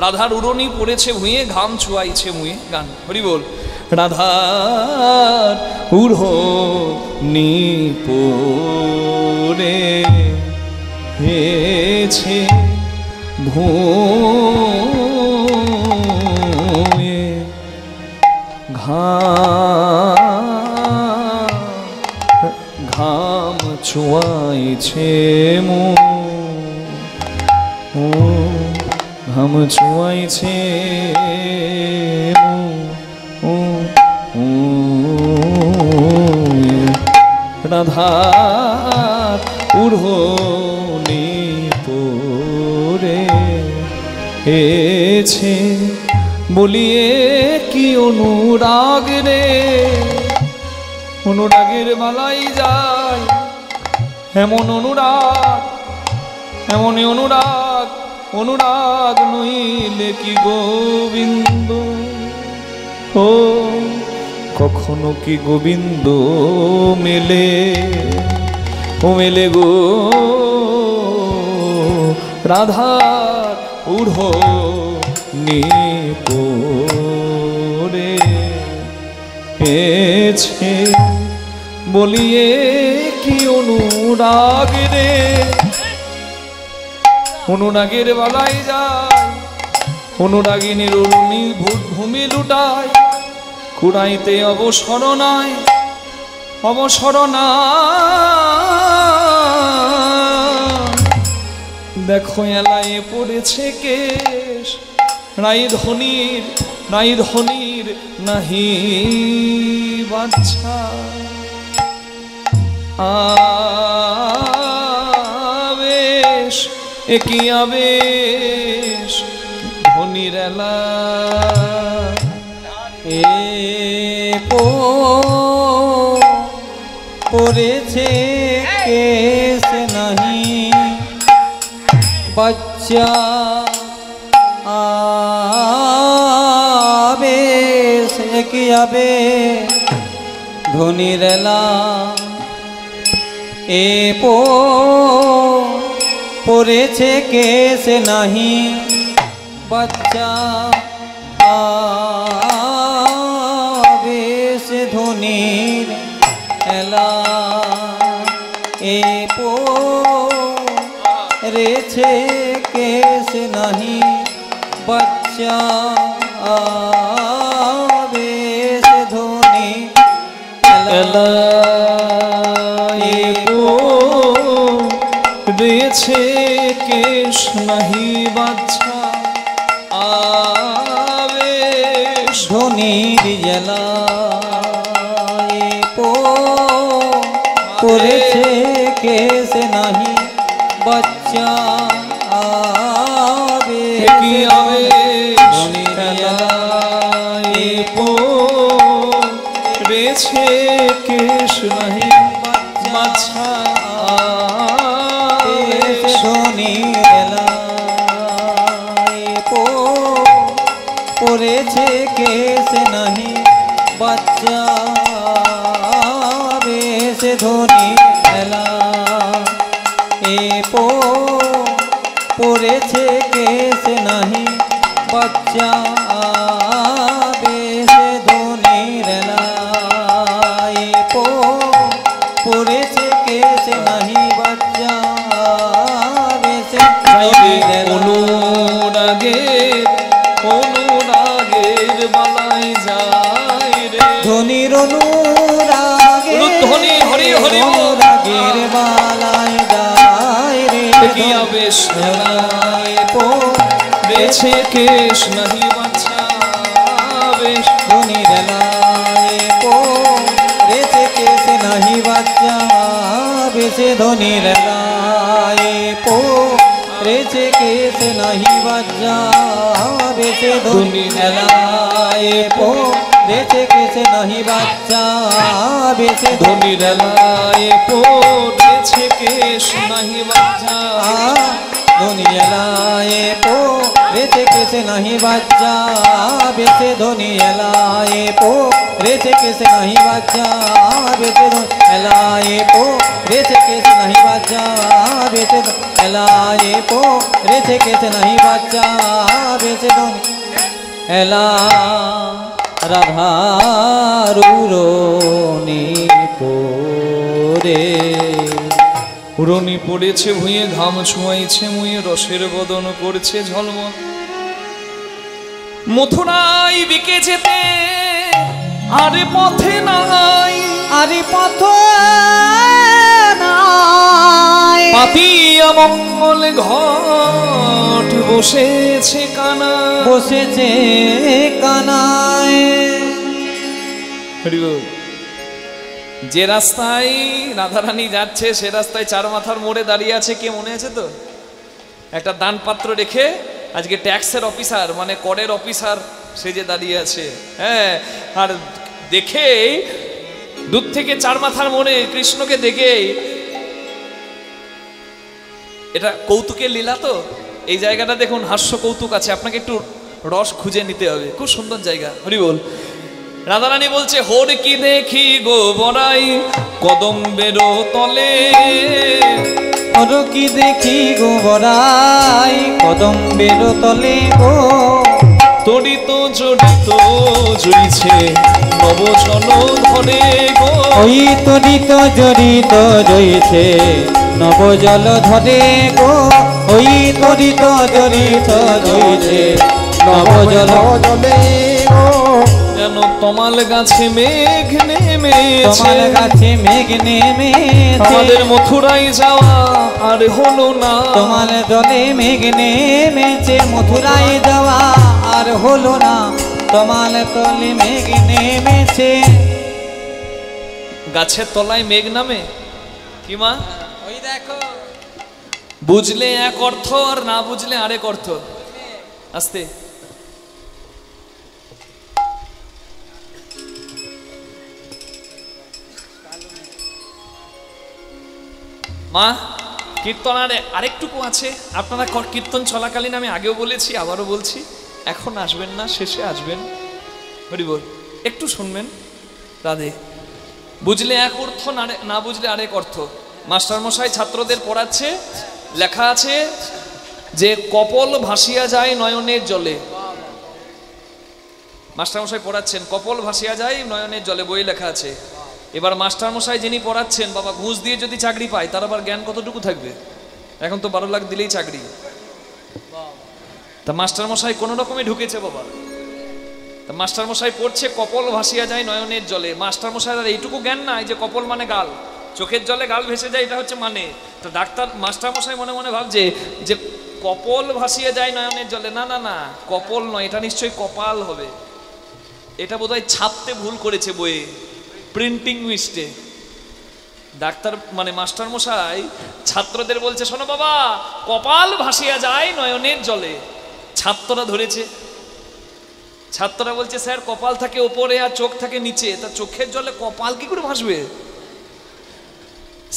রাধার উড়নি পড়েছে ভুঁয়ে, ঘাম ছুয়াইছে মুয়ে। গান হরি বল। রাধার উড়নি পড়ে হেছে ভুঁয়ে, ঘাম ছুয়াইছে মো, ঘাম ছুয়াইছে মো, রাধার উড়নি পড়ে হেছে, বলিয়ে কি অনুরাগ রে, অনুরাগের মালাই যায় এমন অনুরাগ, এমন অনুরাগ, অনুরাগ নইলে কি গোবিন্দ, ও কখনো কি গোবিন্দ মেলে, ও মেলে গো রাধার উড়নি পড়ে হেছে, বলিয়ে কি অনুরাগ রে, অনুরাগের বালাই যায়, অনুরাগিনীর অরুণী ভূমি লুটায়, কুড়াইতে অবসর নাই, অবসর নাই, দেখো এলায় পড়েছে কেশ, নাই ধনির, নাই ধনির নাহি বাচ্চা, আবেশ একই আবেশ ধনির এলা, এ পড়েছে কেস নাহি বাচ্চা, আবেশ একই আবে ধনির এলা, এ পড়েছে কেস নাহি বাচ্চা আবেশ ধনির এলা এ পড়েছে কেস নাহি বাচ্চা আবেশ ধনি এলা রয়েছে কেশ নাহি বাচ্চা আবেশ ধনির জেলা পড়েছে কেস নাহি বাচ্চা আবেশ কি আবেশ রয়েছে কেশ নাহি বাচ্চা পড়েছে কেস নাহি বাচ্চা বেশ ধনী এলা এ পড়েছে কেস নাহি বাচ্চা বেশ ধনী এলা এ পড়েছে কেস নাহি বাচ্চা বেশ ধনী অনুরাগের বালাই যায় রে ধনির অনুরাগের বালাই যায় রে কি আবেশ বেছে কেশ নাহি বাচ্চা বেশ ধনির রেছে কেস নাহি বাচ্চা বেশে ধনির রেছে কেস নাহি বাচ্চা বেশে ধনির রেছে কেস নাহি বাচ্চা বেশে ধনির পড়েছে কেশ নাহি বাচ্চা ধনিয়ালায়ে রেছে কেসে নাহি বাচ্চা বেশে ধনিয়ালায়ে রেছে কেসে নাহি বাচ্চা বেশে ধনিয়ালায়ে রেছে কেসে নাহি বাচ্চা বেশে ধনিয়ালায়ে রেছে কেসে নাহি বাচ্চা বেশে ধনিয়ালা রাধারুরনি পোরে উড়নি পড়েছে ভুঁয়ে ঘাম ছোঁয়াইছে মুয়ে রসের বদন করছে ঝলমল মথুরায় বিকে যেতে আরে পথে নাই আরে পথ নাই পাতিয়া মঙ্গল ঘট বসেছে কানা বসেছে কানায় হরি বল। যে রাস্তায় রাধারানী যাচ্ছে সে রাস্তায় চার মাথার মোড়ে দাঁড়িয়ে আছে কে মনে আছে তো একটা দানপাত্র রেখে আজকে ট্যাক্সের অফিসার মানে করের অফিসার সে যে দাঁড়িয়ে আছে হ্যাঁ আর দেখে দূর থেকে চার মাথার মোড়ে কৃষ্ণকে দেখে এটা কৌতুকের লীলা তো এই জায়গাটা দেখুন হাস্য কৌতুক আছে আপনাকে একটু রস খুঁজে নিতে হবে খুব সুন্দর জায়গা হরি বল। রাধারানী বলছে হোর কি দেখি গো বড়াই কদম্বের তলে ওর কি দেখি গো বড়াই কদম্বের তলে গো তড়িত জড়িত জড়িছে নবজল ধরে গো ওই তড়িত জড়িত জইছে নবজল ধরে গো ওই তড়িত জড়িত জইছে নবজল জলে গো যেন তমাল গাছে মেঘ নেমেছে তোমার কাছে মেঘ নেমেছে আমাদের মথুরায় যাওয়া আর হলো না তোমার জলে মেঘ নেমেছে মথুরায় যাওয়া আর হলো না তোমার তলে মেঘ নেমেছে গাছের তলায় মেঘ নামে কি মা ওই দেখো বুঝলে এক অর্থ আর না বুঝলে আরেক অর্থ আস্তে মা কীর্তন আরেকটুকু আছে আপনারা কীর্তন চলাকালীন আমি আগেও বলেছি আবারও বলছি এখন আসবেন না শেষে আসবেন হরি বল একটু শুনবেন রাধে বুঝলে এক অর্থ না বুঝলে আরেক অর্থ মাস্টার মশাই ছাত্রদের পড়াচ্ছে, লেখা আছে যে কপল ভাসিয়া যায় নয়নের জলে। মাস্টার মশাই পড়াচ্ছেন, কপল ভাসিয়া যায় নয়নের জলে, বই লেখা আছে। এবার মাস্টার মশাই যিনি পড়াচ্ছেন, বাবা ঘুষ দিয়ে যদি চাকরি পায় তার আবার জ্ঞান কতটুকু থাকবে? এখন তো 12 লাখ দিলেই চাকরি। তা মাস্টার মশাই কোনো রকমে ঢুকেছে বাবা। তা মাস্টার মশাই পড়ছে কপল ভাসিয়া যায় নয়নের জলে। মাস্টার মশাই আর এইটুকু জ্ঞান নাই যে কপল মানে গাল, চোখের জলে গাল ভেসে যায়, এটা হচ্ছে মানে। তো ডাক্তার মাস্টার মশাই মনে মনে ভাবছে যে কপল ভাসিয়ে যায় নয়নের জলে, না না না, কপল নয়, এটা নিশ্চয়ই কপাল হবে। এটা বোধহয় ছাপতে ভুল করেছে বইয়ে, প্রিন্টিং মিস্টে। ডাক্তার মানে মাস্টার মশাই ছাত্রদের বলছে, শোনো বাবা, কপাল ভাসিয়া যায় নয়নের জলে। ছাত্ররা ধরেছে, ছাত্ররা বলছে স্যার কপাল থাকে ওপরে আর চোখ থাকে নিচে, তা চোখের জলে কপাল কি করে ভাসবে?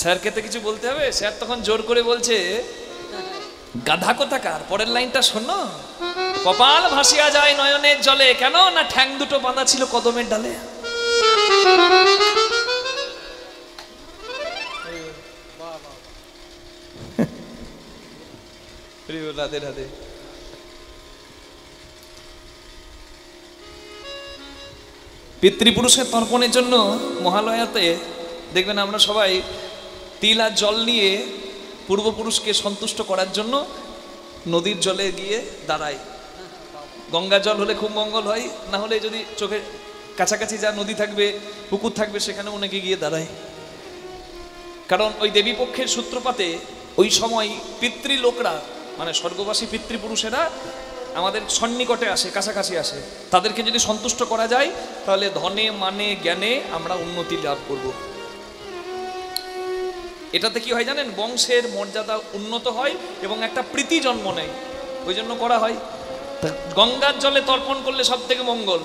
স্যারকে তো কিছু বলতে হবে। স্যার তখন জোর করে বলছে, গাধা কোথাকার, পরের লাইনটা শোনো, কপাল ভাসিয়া যায় নয়নের জলে, কেন না ঠ্যাং দুটো বাঁধা ছিল কদমের ডালে। রাধে রাধে। পিতৃপুরুষের তর্পণের জন্য মহালয়াতে দেখবেন আমরা সবাই তিল আর জল নিয়ে পূর্বপুরুষকে সন্তুষ্ট করার জন্য নদীর জলে গিয়ে দাঁড়াই। গঙ্গা জল হলে খুব মঙ্গল হয়, না হলে যদি চোখের কাছাকাছি যা নদী থাকবে, পুকুর থাকবে, সেখানে অনেকে গিয়ে দাঁড়ায়। কারণ ওই দেবী পক্ষের সূত্রপাতে ওই সময় পিতৃলোকরা মানে স্বর্গবাসী পিতৃপুরুষেরা আমাদের সন্নিকটে আসে, কাছাকাছি আসে। তাদেরকে যদি সন্তুষ্ট করা যায় তাহলে ধনে মানে জ্ঞানে আমরা উন্নতি লাভ করব। এটাতে কি হয় জানেন, বংশের মর্যাদা উন্নত হয় এবং একটা প্রীতি জন্ম নেয়, ওই জন্য করা হয়। গঙ্গার জলে তর্পণ করলে সব থেকে মঙ্গল।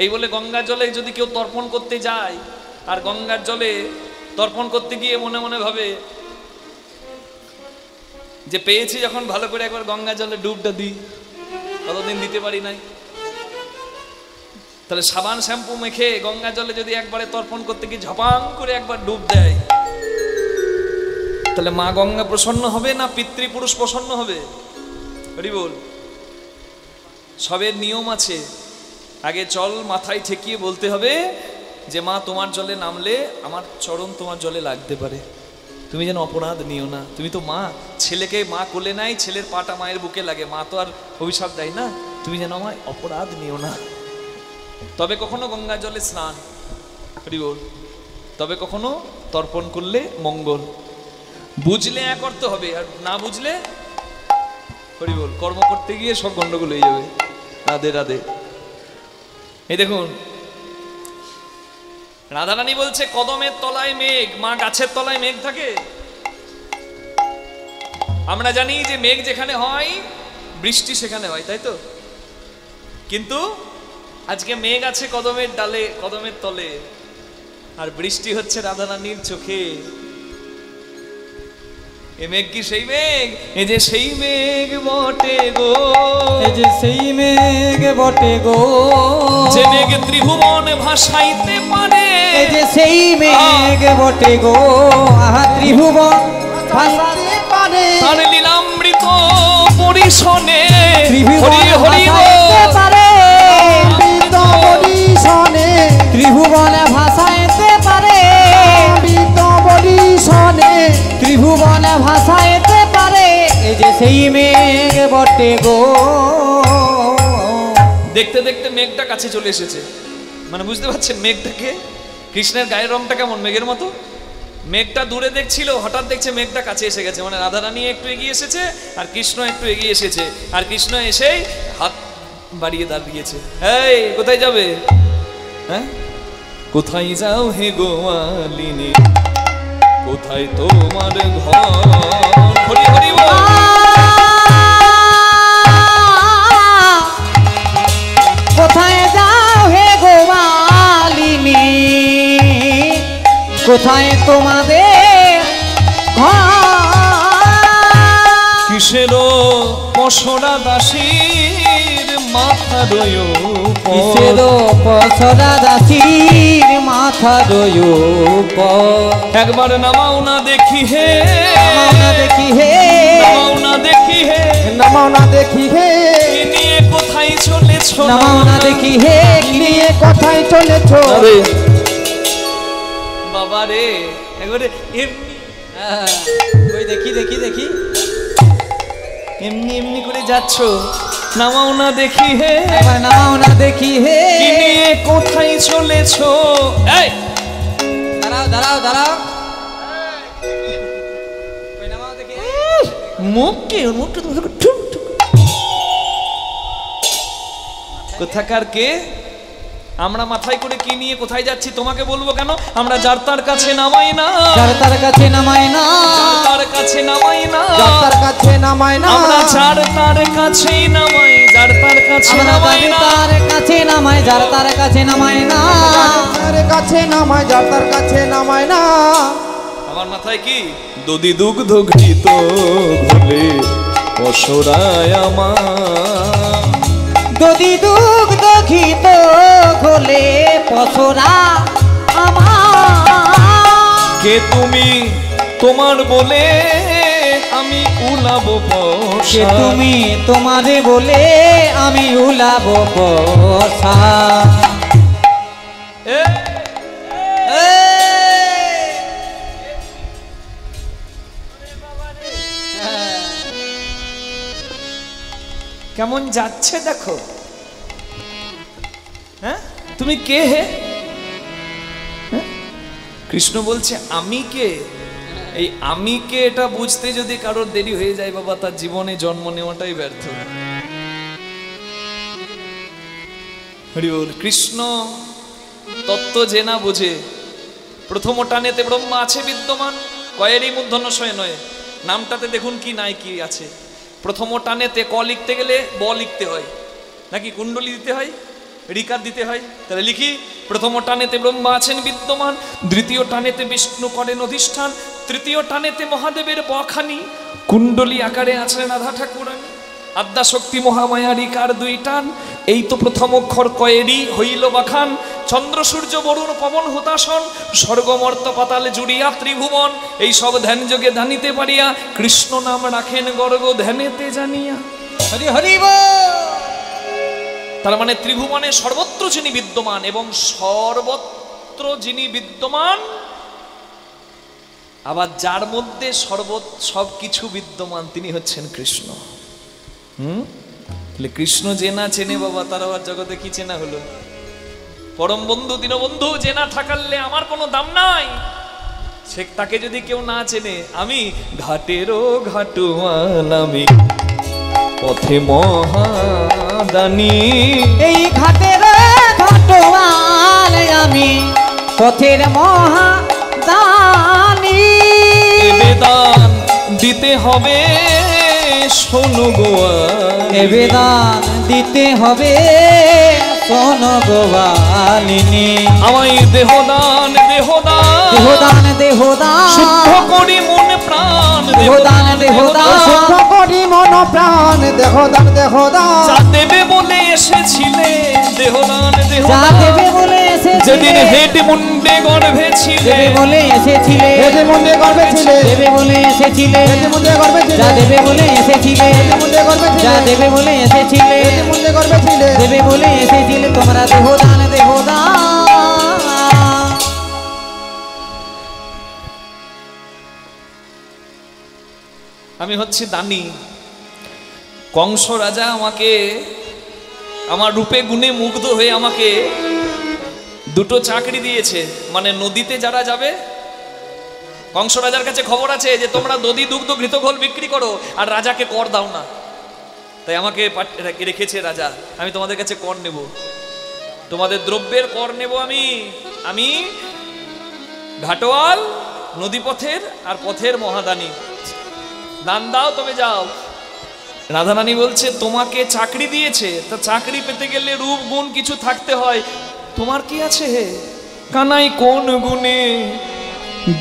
এই বলে গঙ্গার জলে যদি কেউ তর্পণ করতে যায় আর গঙ্গার জলে তর্পণ করতে গিয়ে মনে মনে ভাবে যে পেয়েছি যখন ভালো করে একবার গঙ্গা জলে ডুবটা দিই, কতদিন দিতে পারি নাই, তাহলে সাবান শ্যাম্পু মেখে গঙ্গা জলে যদি একবারে তর্পণ করতে গিয়ে ঝপাং করে একবার ডুব দেয়, তাহলে মা গঙ্গা প্রসন্ন হবে না পিতৃপুরুষ প্রসন্ন হবে? হরি বল। সবের নিয়ম আছে। আগে চল মাথায় ঠেকিয়ে বলতে হবে যে মা তোমার জলে নামলে আমার চরণ তোমার জলে লাগতে পারে, তুমি যেন অপরাধ নিও না। তুমি তো মা, ছেলেকে মা কোলে নাই, ছেলের পাটা মায়ের বুকে লাগে, মা তো আর অভিশাপ দেয় না, তুমি যেন আমায় অপরাধ নিও না। তবে কখনো গঙ্গা জলে স্নান, হরি বল, তবে কখনো তর্পণ করলে মঙ্গল। বুঝলে এক করতে হবে, আর না বুঝলে হরি বল কর্ম করতে গিয়ে সব গন্ডগোল হয়ে যাবে। রাধে রাধে। এই দেখুন রাধারানী বলছে কদমের তলায় মেঘ, মা গাছের তলায় মেঘ থাকে। আমরা জানি যে মেঘ যেখানে হয় বৃষ্টি সেখানে হয়, তাই তো? কিন্তু আজকে মেঘ আছে কদমের ডালে, কদমের তলে, আর বৃষ্টি হচ্ছে রাধারানীর চোখে। এ মেঘ কি সেই মেঘ? এ যে সেই মেঘ বটে গো, এ যে সেই মেঘ বটে গো, যে মেঘ ত্রিভুবন ভাসাইতে পারে। এ যে সেই মেঘ বটে গো, আহা ত্রিভুবন ভাসাইতে পারে। তার লীলামৃত পরিশনে ত্রিভুবন হরি হরি ভাসাইতে পারে, অমৃত পরিশনে, ত্রিভুবন ভাসাইতে পারে, অমৃত পরিশনে, ত্রিভুবন ভাসাইতে পারে। এ যে সেই মেঘ বটে গো। দেখতে দেখতে মেঘটা কাছে চলে এসেছে, মানে বুঝতে পারছেন মেঘটাকে, কৃষ্ণের গায়ের রংটা কেমন মেঘের মতো। মেঘটা দূরে দেখছিল, হঠাৎ দেখছে মেঘটা কাছে এসে গেছে, মানে রাধারানী একটু এগিয়ে এসেছে আর কৃষ্ণ একটু এগিয়ে এসেছে, আর কৃষ্ণ এসেই হাত বাড়িয়ে দাঁড়িয়েছে। এই কোথায় যাবে? হ্যাঁ, কোথায় যাও হে গোয়ালিনী, কোথায় তোমার ঘর? হরি হরি বল। কোথায় যাও হে গোয়ালিনী, কোথায় তোমাদের ঘর? কিসের পশরা দাসীর মাথার কিসের পসরা দাসির মাথার উপর। একবার নামাও না দেখি হে, নামাও না দেখি হে, নামাও না দেখি হে, নামাও না দেখি হে, কি নিয়ে কোথায় চলেছো? নামাও না দেখি হে, কি নিয়ে কোথায় চলেছো? আরে বাবা রে, একবারে এমনি ওই দেখি দেখি দেখি এমনি এমনি করে যাচ্ছ। নামাও না দেখি হে, একবার নামাও না দেখি হে, কি নিয়ে কোথায় চলেছো? এই দাঁড়াও দাঁড়াও দাঁড়াও, ওই নামাও দেখি। মুখকে মুখটা ঠুক ঠুক। কোথাকার কে? আমরা মাথায় করে কি নিয়ে কোথায় যাচ্ছি তোমাকে বলবো কেন? আমরা যার তার কাছে নামাই না, যার তার কাছে নামায় না, যার তার কাছে নামাই না, যার কাছে নামায় না, আমরা যার তার কাছেই নামাই, যার তার কাছে আমরা নামাই না। তার কাছে নামায়, যার তার কাছে নামায় না। যার কাছে নামায়, যার তার কাছে নামায় না। আমার মাথায় কি দধি দুগ্ধ ঘৃত ঘোলে পশরায় আমার, দধি দুগ্ধ ঘিত ঘোলে পসরা আমার। কে তুমি তোমার বলে আমি উলাবো কে পশা। তুমি তোমারে বলে আমি উলাব বসা। এ, কেমন যাচ্ছে দেখো। হ্যাঁ তুমি কে হে? হ্যাঁ? কৃষ্ণ বলছে আমি কে। এই আমি কে এটা বুঝতে যদি কারোর দেরি হয়ে যায় বাবা, তার জীবনে জন্ম নেওয়াটাই ব্যর্থ। হরি বল। কৃষ্ণ তত্ত্ব যে না বোঝে, প্রথম টানেতে ব্রহ্মা আছে বিদ্যমান, কয়েরই মূর্ধন্যশয় নয়। নামটাতে দেখুন কি নাই কি আছে। প্রথম টানেতে ক লিখতে গেলে ব লিখতে হয়, নাকি কুণ্ডলী দিতে হয়, রিকার দিতে হয়। তাহলে লিখি, প্রথম টানেতে ব্রহ্মা আছেন বিদ্যমান, দ্বিতীয় টানেতে বিষ্ণু করেন অধিষ্ঠান, তৃতীয় টানেতে মহাদেবের বখানি, কুণ্ডলী আকারে আছেন রাধা ঠাকুরানী, আদ্যা শক্তি মহামায়া রিকার দুই টান। এই তো প্রথম অক্ষর কয়েরই হইল বাখান, চন্দ্র সূর্য বরুণ পবন হুতাসন, স্বর্গমর্ত পাতালে জুড়িয়া ত্রিভুবন, এই সব ধ্যান যোগে ধানিতে পারিয়া, কৃষ্ণ নাম রাখেন গর্গ ধ্যানেতে জানিয়া। হরি হরি বল। তার মানে ত্রিভুবনে সর্বত্র যিনি বিদ্যমান, এবং সর্বত্র যিনি বিদ্যমান, আবার যার মধ্যে সবকিছু বিদ্যমান, তিনি হচ্ছেন কৃষ্ণ। কৃষ্ণ যে না চেনে বাবা, তার আবার জগতে কি চেনা হলো? পরম বন্ধু দীনবন্ধু যে না থাকালে আমার কোনো দাম নাই। সে তাকে যদি কেউ না চেনে, আমি ঘাটেরও ঘাটুয়াল, আমি পথে মহাদানী, এই ঘাটের ঘাটোয়াল আমি পথের মহাদানী। বেদান দিতে হবে শোনো গোয়ালিনী, বেদান দিতে হবে শোনো গোয়ালিনী। আমায় দেহদান দেহদান দেহদান দেহদান শুদ্ধ করি মন প্রাণ, দেহদান দেহদান শুদ্ধ করি মন প্রাণ, দেহদান দেহদান। যা দেবে বলে এসেছিলে, দেহদান যা দেহদান, দেবে বলে এসেছিলে, যেদিন হেঁটে মুন্ডে গর্ভে ছিলে, দেবে বলে এসেছিলে, হেঁটে মুন্ডে গর্ভে ছিলে, দেবে বলে এসেছিলে, হেঁটে মুন্ডে গর্ভে ছিলে, যা দেবে বলে এসেছিলে, হেঁটে মুন্ডে গর্ভে ছিলে, যা দেবে বলে এসেছিলে, হেঁটে মুন্ডে গর্ভে ছিলে, দেবে বলে এসেছিলে তোমরা দেহদান দেহদান। আমি হচ্ছি দানি। কংস রাজা আমাকে আমার রূপে গুণে মুগ্ধ হয়ে আমাকে দুটো চাকরি দিয়েছে। মানে নদীতে যারা যাবে, কংস রাজার কাছে খবর আছে যে তোমরা দধি দুগ্ধ ঘৃতঘোল বিক্রি করো আর রাজাকে কর দাও না, তাই আমাকে রেখেছে রাজা। আমি তোমাদের কাছে কর নেব, তোমাদের দ্রব্যের কর নেব। আমি ঘাটোয়াল, নদীপথের আর পথের মহাদানী। দান দাও তবে যাও। রাধারানী বলছে তোমাকে চাকরি দিয়েছে, তা চাকরি পেতে গেলে রূপ গুণ কিছু থাকতে হয়। তোমার কি আছে হে কানাই, কোন গুণে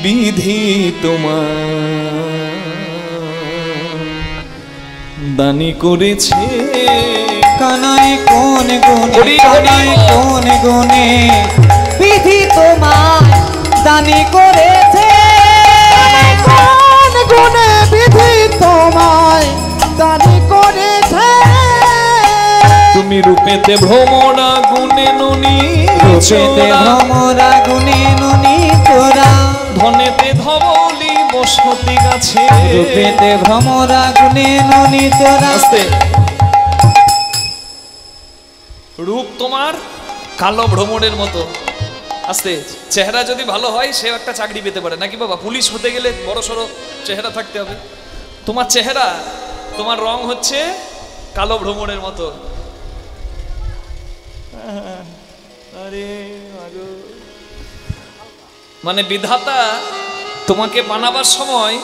বিধি তোমার দানি করেছে কানাই কোন গুণে হরি হরি কানাই বল। কোন গুণে বিধি তোমায় দানি করেছে কোন গুণে বিধি তোমায় দানি করেছে তুমি রূপেতে ভ্রমরা গুণে ননি রূপেতে ভ্রমরা গুণে ননি চোরা ধনেতে ধবলি বসতি গাছে রূপেতে ভ্রমরা গুণে ননি চোরা আস্তে রূপ তোমার কালো ভ্রমণের মতো আস্তে চেহারা যদি ভালো হয় সে একটা চাকরি পেতে পারে নাকি বাবা পুলিশ হতে গেলে বড় সড়ো চেহারা থাকতে হবে তোমার চেহারা তোমার রং হচ্ছে কালো ভ্রমণের মতো আরে মাগো। মানে বিধাতা তোমাকে বানাবার সময়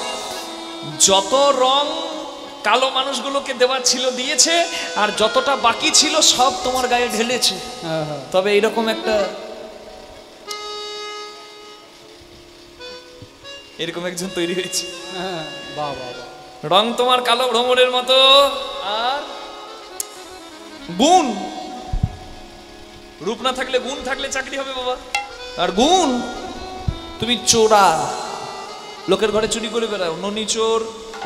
যত রং কালো মানুষগুলোকে দেওয়ার ছিল দিয়েছে আর যতটা বাকি ছিল সব তোমার গায়ে ঢেলেছে তবে এইরকম একটা এরকম একজন তৈরি হয়েছে রং তোমার কালো ভ্রমণের মতো আর গুণ রূপ না থাকলে গুণ থাকলে চাকরি হবে বাবা আর গুণ তুমি চোরা লোকের ঘরে চুরি করে বেড়াও ননি চোর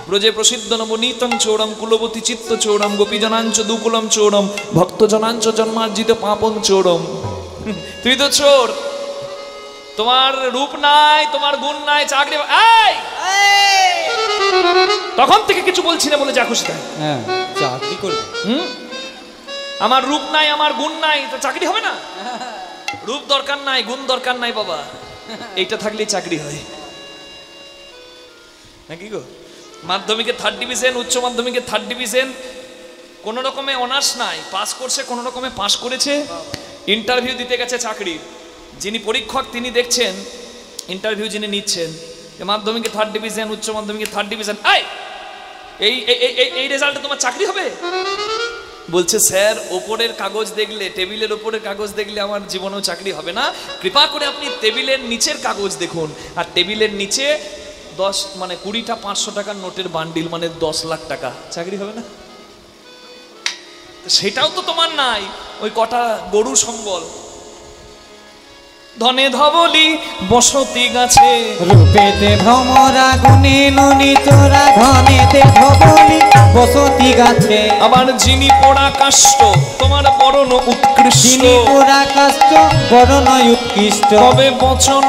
ব্রজে প্রসিদ্ধ নবনীতং চোরম কুলবতী চিত্ত চোরম গোপীজনাঞ্চ দুকুলম চোরম ভক্তজনাঞ্চ জন্মার্জিত পাপং চোরম তুমি তো চোর তোমার রূপ নাই তোমার গুণ নাই চাকরি তখন থেকে কিছু বলছি না বলে যা খুশি তাই চাকরি করবে আমার রূপ নাই আমার গুণ নাই তো চাকরি হবে না রূপ দরকার নাই গুণ দরকার নাই বাবা এইটা থাকলেই চাকরি হয় নাকি গো মাধ্যমিকে 3rd ডিভিশন উচ্চ মাধ্যমিকে 3rd ডিভিশন কোন রকমে অনার্স নাই পাস করছে কোন রকমে পাস করেছে ইন্টারভিউ দিতে গেছে চাকরি যিনি পরীক্ষক তিনি দেখছেন ইন্টারভিউ যিনি নিচ্ছেন মাধ্যমিকে 3rd ডিভিশন উচ্চ মাধ্যমিকে 3rd ডিভিশন এই রেজাল্টে তোমার চাকরি হবে বলছে স্যার ওপরের কাগজ দেখলে টেবিলের ওপরের কাগজ দেখলে আমার জীবনেও চাকরি হবে না কৃপা করে আপনি টেবিলের নিচের কাগজ দেখুন আর টেবিলের নিচে 20টা 500 টাকার নোটের বান্ডিল মানে 10 লাখ টাকা চাকরি হবে না সেটাও তো তোমার নাই ওই কটা গরু সম্বল ধনে ধবলি বসতি গাছে রূপেতে ভ্রমরা গুণে ননি চোরা ধনেতে ধবলি বসতি গাছে আবার যিনি পোড়া কাষ্ঠ তোমার বরণ উৎকৃষ্ট যিনি পুরা কাষ্ট বরণ উৎকৃষ্ট তবে বচন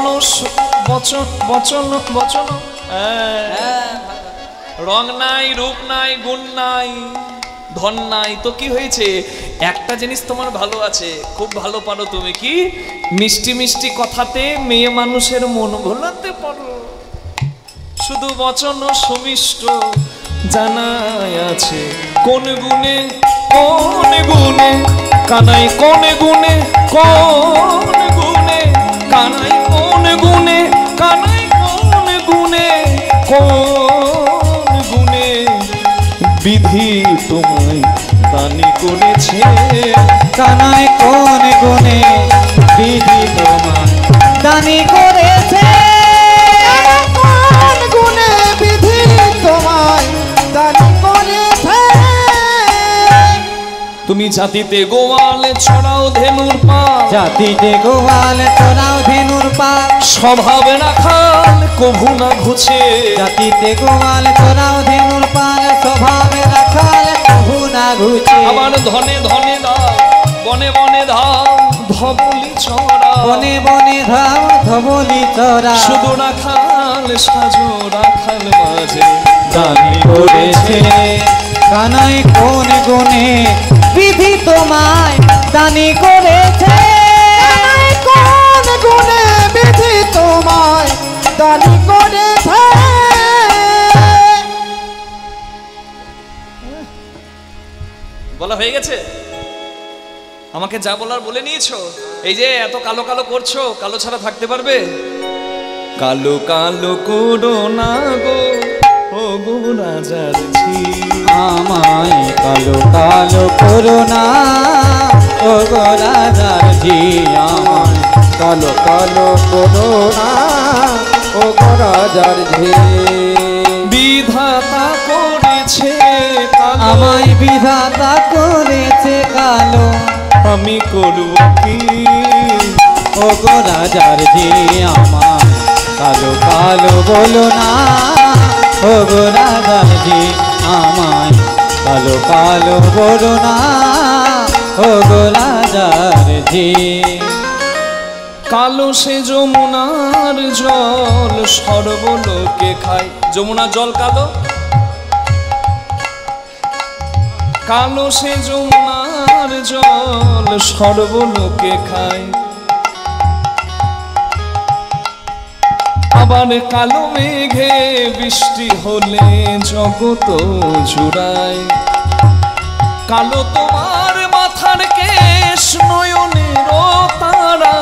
বচন বচন বচন রং নাই রূপ নাই গুণ নাই ধন নাই তো কি হয়েছে একটা জিনিস তোমার ভালো আছে খুব ভালো পারো তুমি কি মিষ্টি মিষ্টি কথাতে মেয়ে মানুষের মন ভোলাতে পারো শুধু বচন সুমিষ্ট জানাই আছে কোন গুণে কানাই কোন গুণে কানাই কোন গুণে কানাই কোন গুণে বিধি তোমায় দানি করেছে কানাই কোন গুণে বিধি তোমায় দানি করেছে কোন গুণে বিধি তোমায় দানি করেছে তুমি জাতিতে গোয়ালে ছড়াও ধেনুর পাল জাতিতে গোয়াল তোরাও ধেনুর পাল স্বভাবে রাখাল কভু না ঘুছে জাতিতে গোয়াল তোরাও ধেনুর পাল স্বভাবে রাখাল কভু না ঘুচে আবার ধনে ধনে দাও বনে বনে ধাও ধবলি ছড়া বনে বনে ধাও ধবলি চরা শুধু রাখাল সাজো রাখাল মাঝে দানি করেছে করেছে কানাই কোন গুণে বিধি তোমায় দানি করেছে কোন গুণে বিধি তোমায় দানি করেছে বলা হয়ে গেছে আমাকে যা বলার বলে নিয়েছো এই যে এত কালো কালো করছো কালো ছাড়া থাকতে পারবে কালো কালো করো না গো ও গো রাজার ঝি আমায় কালো কালো করোনা ও গো রাজার জি আমায় কালো কালো করোনা ও গরাজার ঝে বিধাতা করেছে কালো আমায় বিধাতা করেছে কালো আমি করব কি? ও গো রাজার জি আমার কালো কালো বলো না, ও গো রাজার জি আমায় কালো কালো বলো না, ও গো রাজার জি। কালো সে যমুনার জল সর্বলোকে খায়। যমুনার জল কালো, কালো সে যমুনার জল সর্বলোকে খায়। আবার কালো মেঘে বৃষ্টি হলে জগৎ জুড়ায়। কালো তোমার মাথার কেশ নয়নের তারা,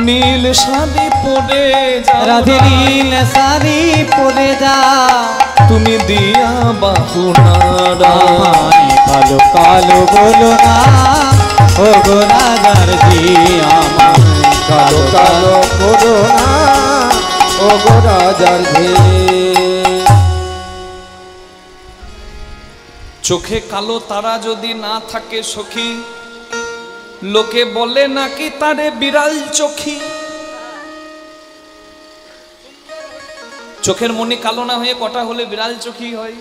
নীল শাড়ি পরে যাও রাধে নীল শাড়ি পরে যা, তুমি দিয়া বাহু নাড়া। আমায় কালো কালো বলো না, ও গো রাজার জি আমায় কালো কালো বলো না, ও গো রাজার জি। চোখে কালো তারা যদি না থাকে সখী, লোকে বলে নাকি তারে বিড়াল চোখী। চোখের মনি কালো না হয়ে কটা হলে বিড়াল চোখী হয়।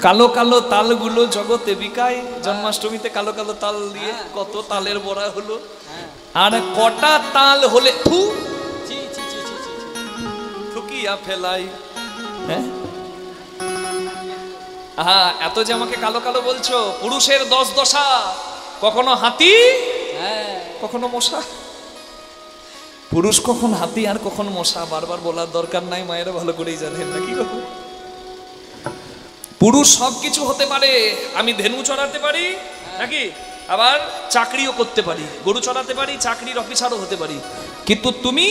কালো কালো তালগুলো জগতে বিকায়। জন্মাষ্টমীতে কালো কালো তাল দিয়ে কত তালের বড়া হলো, আর কটা তাল হলে থুকিয়া ফেলাই। হ্যাঁ, হ্যাঁ, এত যে আমাকে কালো কালো বলছো। পুরুষের 10 দশা, কখনো হাতি কখনো মশা। পুরুষ কখন হাতি আর কখন মশা বারবার বলার দরকার নাই, মায়েরা ভালো করেই জানেন নাকি। পুরুষ সবকিছু হতে পারে। আমি ধেনু চড়াতে পারি নাকি, আবার চাকরিও করতে পারি, গরু চড়াতে পারি, চাকরির অফিসারও হতে পারি। কিন্তু তুমি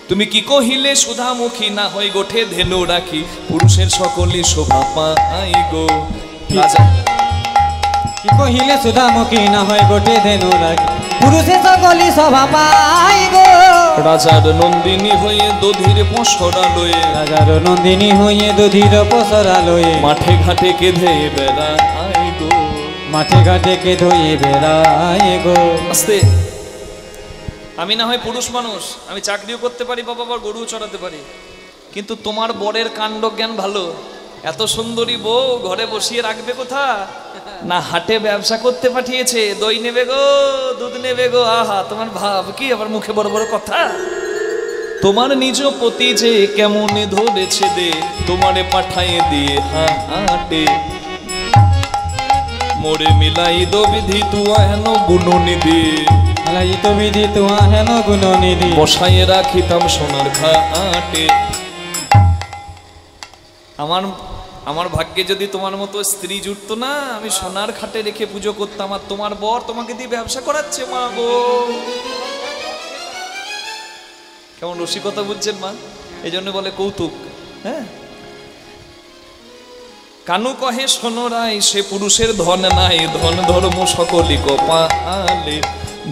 তুমি কি কহিলে সুধামুখী না হই গোঠে ধেনু রাখি, পুরুষের সকলই শোভা পাই গো। রাজা কি কহিলে সুধামুখী না হয় গোটে ধেনু রাখি, পুরুষে সকলি সভা পাই গো। রাজার নন্দিনী হয়ে দধির পসরা লয়ে, রাজার নন্দিনী হইয়ে দধির পসরা লয়ে, মাঠে ঘাটে কেঁধে বেড়াই গো। মাঠে ঘাটে কে ধইয়ে বেড়ায় গো। আস্তে, আমি না হয় পুরুষ মানুষ, আমি চাকরিও করতে পারি বাবা, আবার গরুও চড়াতে পারি, কিন্তু তোমার বরের কাণ্ড জ্ঞান ভালো। এত সুন্দরী বউ ঘরে বসিয়ে রাখবে কোথা, না হাটে ব্যবসা করতে পাঠিয়েছে। দই নেবে গো, দুধ নেবে গো, আহা তোমার ভাব কি, আবার মুখে বড় বড় কথা। তোমার নিজ পতি যে কেমন ধরেছে দে, তোমারে পাঠাইয়ে দিয়ে হাটে। মোরে মিলাই দো বিধি তুয়া হেন গুণনিধি, লাইত বিধি তুয়া হেন গুণনিধি, বসাইয়ে রাখিতাম সোনার খাটে। আমার ভাগ্যে যদি তোমার মতো স্ত্রী জুটতো না, আমি সোনার খাটে রেখে পুজো করতাম। আর তোমার বর তোমাকে দিয়ে ব্যবসা করাচ্ছে মা গো। কেমন রসিকতা বুঝছেন মা, এই জন্য বলে কৌতুক। হ্যাঁ, কানু কহে সোনরাই সে পুরুষের ধন নাই, ধন ধর্ম সকলি কপালে।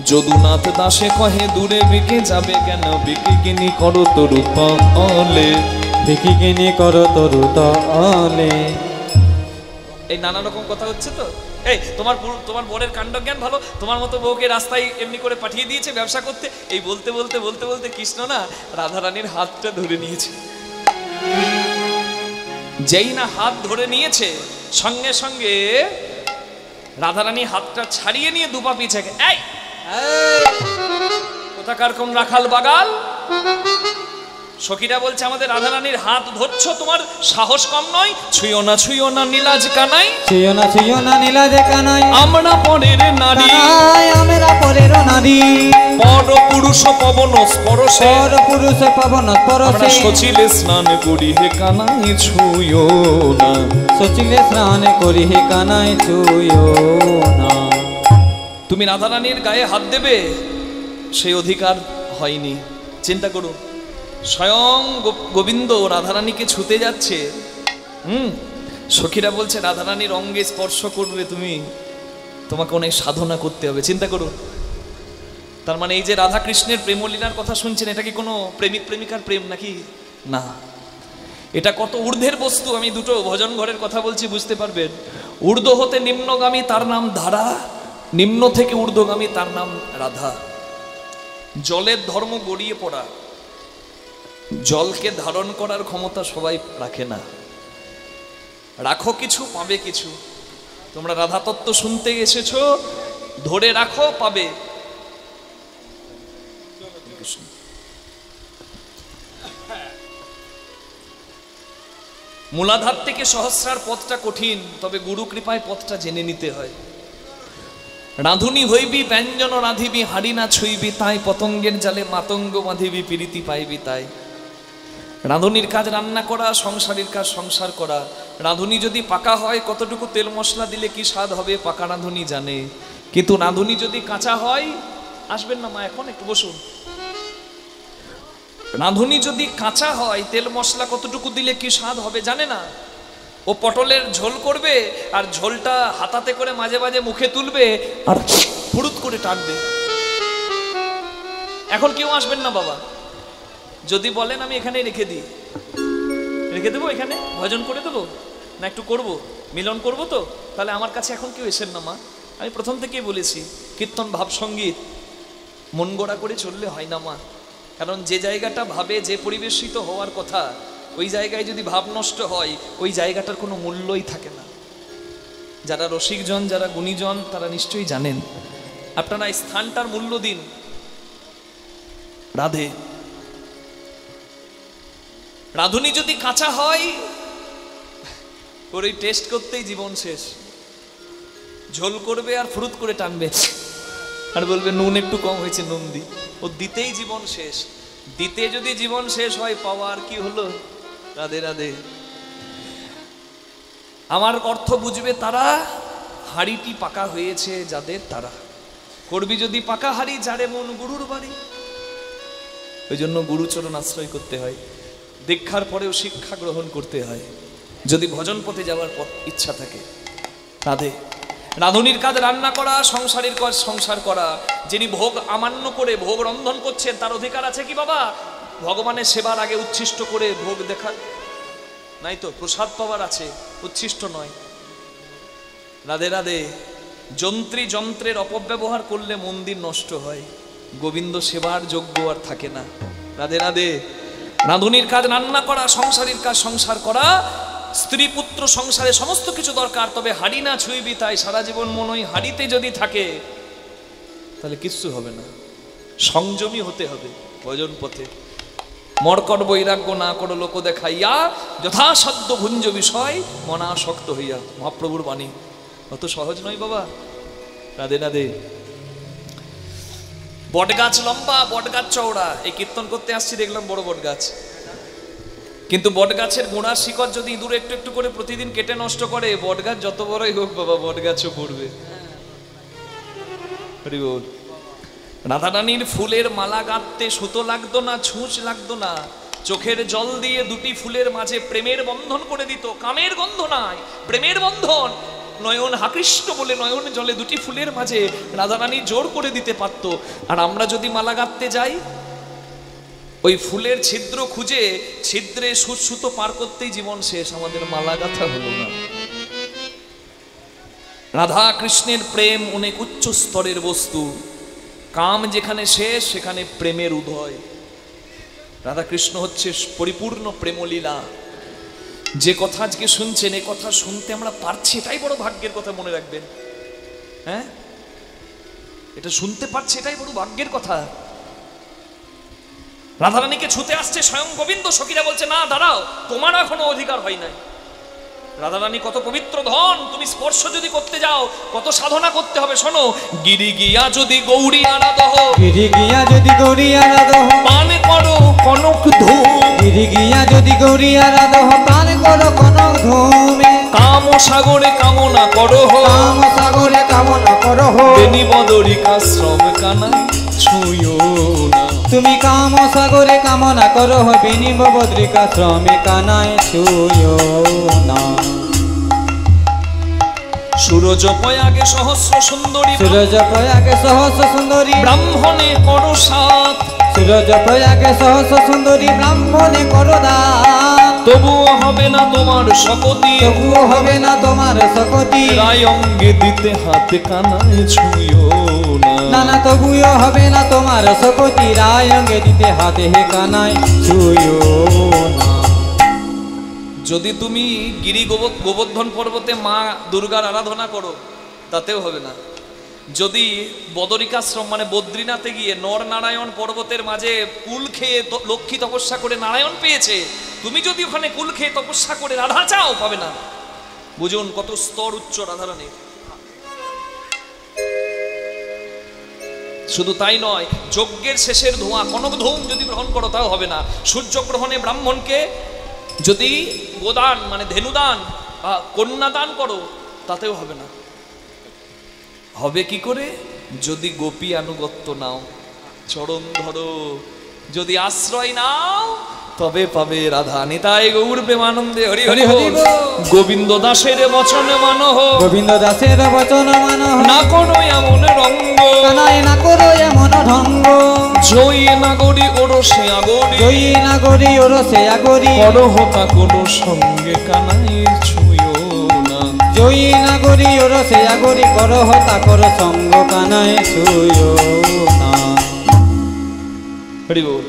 যদুনাথ দাসে কহে দূরে বিকে যাবে কেন, বিকে কিনি করো তরু তলে। দেখি কিনি করো তরু তলে। এই নানা রকম কথা হচ্ছে তো। এই তোমার বরের কাণ্ড জ্ঞান ভালো, তোমার মতো বউকে রাস্তায় এমনি করে পাঠিয়ে দিয়েছে ব্যবসা করতে। এই বলতে বলতে বলতে বলতে কৃষ্ণ না রাধারানীর হাতটা ধরে নিয়েছে। যেই না হাত ধরে নিয়েছে, সঙ্গে সঙ্গে রাধারানী হাতটা ছাড়িয়ে নিয়ে দুপা পিছে। এই কোথাকার কোন রাখাল বাগাল, সখীরা বলছে আমাদের রাধারানীর হাত ধরছো, তোমার সাহস কম নয়। ছুঁয়ো না নীলাজ কানাই, ছুঁয়ো না নীলাজ কানাই, আমরা পরের নারী, আমরা পরের নারী। পর পুরুষ পবন স্পর্শে, পর পুরুষ পবন স্পর্শে, সচিলে স্নান করি হে কানাই ছুঁয়ো না। সচিলে স্নান করি হে কানাই ছুঁয়ো না। তুমি রাধারানীর গায়ে হাত দেবে, সেই অধিকার হয়নি। চিন্তা করুন, স্বয়ং গোবিন্দ রাধারানীকে ছুতে যাচ্ছে। সখীরা বলছে রাধারানীর অঙ্গে স্পর্শ করবে তুমি, তোমাকে অনেক সাধনা করতে হবে। চিন্তা করুন, তার মানে এই যে রাধা কৃষ্ণের প্রেমলীলার কথা শুনছেন, এটা কি কোনো প্রেমিক প্রেমিকার প্রেম নাকি? না, এটা কত ঊর্ধ্বের বস্তু। আমি দুটো ভজন ঘরের কথা বলছি, বুঝতে পারবেন। ঊর্ধ্ব হতে নিম্নগামী তার নাম ধারা, নিম্ন থেকে ঊর্ধ্বগামী তার নাম রাধা। জলের ধর্ম গড়িয়ে পড়া, জলকে ধারণ করার ক্ষমতা সবাই রাখে না। রাখো কিছু পাবে কিছু। তোমরা রাধা তত্ত্ব শুনতে এসেছো, ধরে রাখো পাবে। মূলাধার থেকে সহস্রার পথটা কঠিন, তবে গুরু কৃপায় পথটা জেনে নিতে হয়। রাঁধুনি হইবি ব্যঞ্জন রাঁধিবি, হাড়ি না ছুইবি তাই, পতঙ্গের জালে মাতঙ্গ বাঁধিবি, প্রীতি পাইবি তাই। রাঁধুনির কাজ রান্না করা, সংসারের কাজ সংসার করা। রাঁধুনি যদি পাকা হয়, কতটুকু তেল মশলা দিলে কি স্বাদ হবে পাকা রাঁধুনি জানে। কিন্তু রাঁধুনি যদি কাঁচা হয়, আসবেন না মা, এখন একটু বসুন। রাঁধুনি যদি কাঁচা হয়, তেল মশলা কতটুকু দিলে কি স্বাদ হবে জানে না। ও পটলের ঝোল করবে, আর ঝোলটা হাতাতে করে মাঝে মাঝে মুখে তুলবে, আর ফুরুত করে টানবে। এখন কেউ আসবেন না বাবা, যদি বলেন আমি এখানে রেখে দিই, রেখে দেবো, এখানে ভজন করে দেবো না, একটু করব, মিলন করব, তো তাহলে আমার কাছে এখন কেউ এসেন না মা। আমি প্রথম থেকেই বলেছি, কীর্তন ভাব সঙ্গীত মন গড়া করে চললে হয় না মা। কারণ যে জায়গাটা ভাবে, যে পরিবেশিত হওয়ার কথা, ওই জায়গায় যদি ভাব নষ্ট হয়, ওই জায়গাটার কোনো মূল্যই থাকে না। যারা রসিকজন, যারা গুণীজন, তারা নিশ্চয়ই জানেন। আপনারা এই স্থানটার মূল্য দিন। রাধে রাঁধুনি যদি কাঁচা হয়, ওর এই টেস্ট করতেই জীবন শেষ। ঝোল করবে আর ফুরুত করে টানবে, আর বলবে নুন একটু কম হয়েছে, নুন দি। ও দিতেই জীবন শেষ। দিতে যদি জীবন শেষ হয়, পাওয়া আর কি হলো? রাধে রাধে। আমার অর্থ বুঝবে তারা, হাড়িটি পাকা হয়েছে যাদের তারা। করবি যদি পাকা হাড়ি, যারে মন গুরুর বাড়ি। ওই জন্য গুরুচরণ আশ্রয় করতে হয়, দীক্ষার পরেও শিক্ষা গ্রহণ করতে হয়, যদি ভজন পথে যাওয়ার পথ ইচ্ছা থাকে। রাধে। রাঁধুনির কাজ রান্না করা, সংসারের কাজ সংসার করা। যিনি ভোগ আমান্য করে ভোগ রন্ধন করছেন, তার অধিকার আছে কি বাবা ভগবানের সেবার আগে উচ্ছিষ্ট করে ভোগ দেখা? নাই তো, প্রসাদ পাওয়ার আছে, উচ্ছিষ্ট নয়। রাধে রাধে। যন্ত্রী যন্ত্রের অপব্যবহার করলে মন্দির নষ্ট হয়, গোবিন্দ সেবার যোগ্য আর থাকে না। রাধে রাধে। রাঁধুনির কাজ রান্না করা, সংসারের কাজ সংসার করা। স্ত্রী পুত্র সংসারে সমস্ত কিছু দরকার, তবে হাড়ি না ছুঁইবি তাই। সারা জীবন মন ওই হাড়িতে যদি থাকে, তাহলে কিচ্ছু হবে না। সংযমী হতে হবে ভজন পথে। মর্কট বৈরাগ্য না করো লোক দেখাইয়া, যথাসাধ্য ভুঞ্জ বিষয় মনাসক্ত হইয়া। মহাপ্রভুর বাণী। অত সহজ নয় বাবা। রাধে রাধে। বট গাছ লম্বা, বট গাছ চওড়া। এই কীর্তন করতে আসছি, দেখলাম বড় বট গাছ, কিন্তু বট গাছের গোড়ার শিকড় যদি ইঁদুর একটু একটু করে প্রতিদিন কেটে নষ্ট করে, বট গাছ যত বড়ই হোক বাবা, বট গাছও পড়বে। রাধারানীর ফুলের মালা গাঁথতে সুতো লাগতো না, ছুঁচ লাগতো না। চোখের জল দিয়ে দুটি ফুলের মাঝে প্রেমের বন্ধন করে দিত। কামের গন্ধ নাই, প্রেমের বন্ধন। নয়ন হাকৃষ্ট বলে নয়ন জলে দুটি ফুলের মাঝে রাধারানী জোর করে দিতে পারত। আর আমরা যদি মালা গাঁথতে যাই, ওই ফুলের ছিদ্র খুঁজে ছিদ্রে সুতো পার করতেই জীবন শেষ, আমাদের মালা গাঁথা হলো না। রাধা কৃষ্ণের প্রেম অনেক উচ্চ স্তরের বস্তু। কাম যেখানে শেষ, সেখানে প্রেমের উদয়। রাধা কৃষ্ণ হচ্ছে পরিপূর্ণ প্রেমলীলা। যে কথা আজকে শুনছেন, এ কথা শুনতে আমরা পারছি, এটাই বড় ভাগ্যের কথা, মনে রাখবেন। হ্যাঁ, এটা শুনতে পারছি, এটাই বড় ভাগ্যের কথা। রাধারানীকে ছুতে আসছে স্বয়ং গোবিন্দ। সখীরা বলছে না দাঁড়াও, তোমার এখনো অধিকার হয় নাই। রাধারানী কত পবিত্র ধন, তুমি স্পর্শ যদি করতে যাও কত সাধনা করতে হবে। শোনো, গিরি গিয়া যদি গৌরী আরাধহ, গিরি গিয়া যদি গৌরী আরাধহ, পান করো কনক ধূম। গিরি গিয়া যদি গৌরী আরাধহ, পান করো কনক ধূমে। কাম সাগরে কামনা করো, কাম সাগরে কামনা করো। বেনি বদরিকাশ্রম কানাই ছুঁয়ো না। তুমি কাম সাগরে কামনা করো, বিনিব বদ্রিকা শ্রমে কানায় ছুঁয়ো না। সূরজ প্রয়াগে সহস্র সুন্দরী, সূরজ প্রয়াগে সহস্র সুন্দরী, ব্রাহ্মণে করো সাথ। সূরজ প্রয়াগে সহস্র সুন্দরী, ব্রাহ্মণে করো দান। তবুও হবে না তোমার শপতি, তবুও হবে না তোমার শপতি, রায় অঙ্গে দিতে হাতে কানায় ছুঁয়ো না। না না তবুও হবে না তোমার শপতি, রায় অঙ্গে দিতে হাতে হে কানায় ছুঁয়ো না। যদি তুমি গিরি গোবর্ধন পর্বতে মা দুর্গার আরাধনা করো তাতেও হবে না। যদি বদরিকাশ্রম মানে বদ্রীনাথে গিয়ে নরনারায়ণ পর্বতের মাঝে কুল খেয়ে লক্ষ্মী তপস্যা করে নারায়ণ পেয়েছে, তুমি যদি ওখানে কুল খেয়ে তপস্যা করে রাধা চাও পাবে না। বুঝুন কত স্তর উচ্চ রাধারানীর। শুধু তাই নয়, যজ্ঞের শেষের ধোঁয়া কনক ধূম যদি গ্রহণ করো তাও হবে না। সূর্যগ্রহণে ব্রাহ্মণকে যদি গোদান মানে ধেনুদান কন্যাদান করো তাতেও হবে না। হবে কি করে? যদি গোপী আনুগত্য নাও, চরণ ধরো, যদি আশ্রয় নাও তবে পাবে রাধা। নিতাই গৌর প্রেমানন্দে হরি হরি হরি। গোবিন্দ দাসের বচন মানহ, গোবিন্দ দাসের বচন মানহ, না করো এমন রঙ্গ, কানায় না করো এমন ঢঙ্গ, জয়ী নাগরী ওরসে আগরি, জয়ী নাগরী ওরসে আগরি, করহতা কোনো সঙ্গে কানাই ছুঁয়ো না। জয়ী নাগরী ওরসে আগরি, করহতা কর সঙ্গ কানায় ছুঁয়ো না। হরি বল।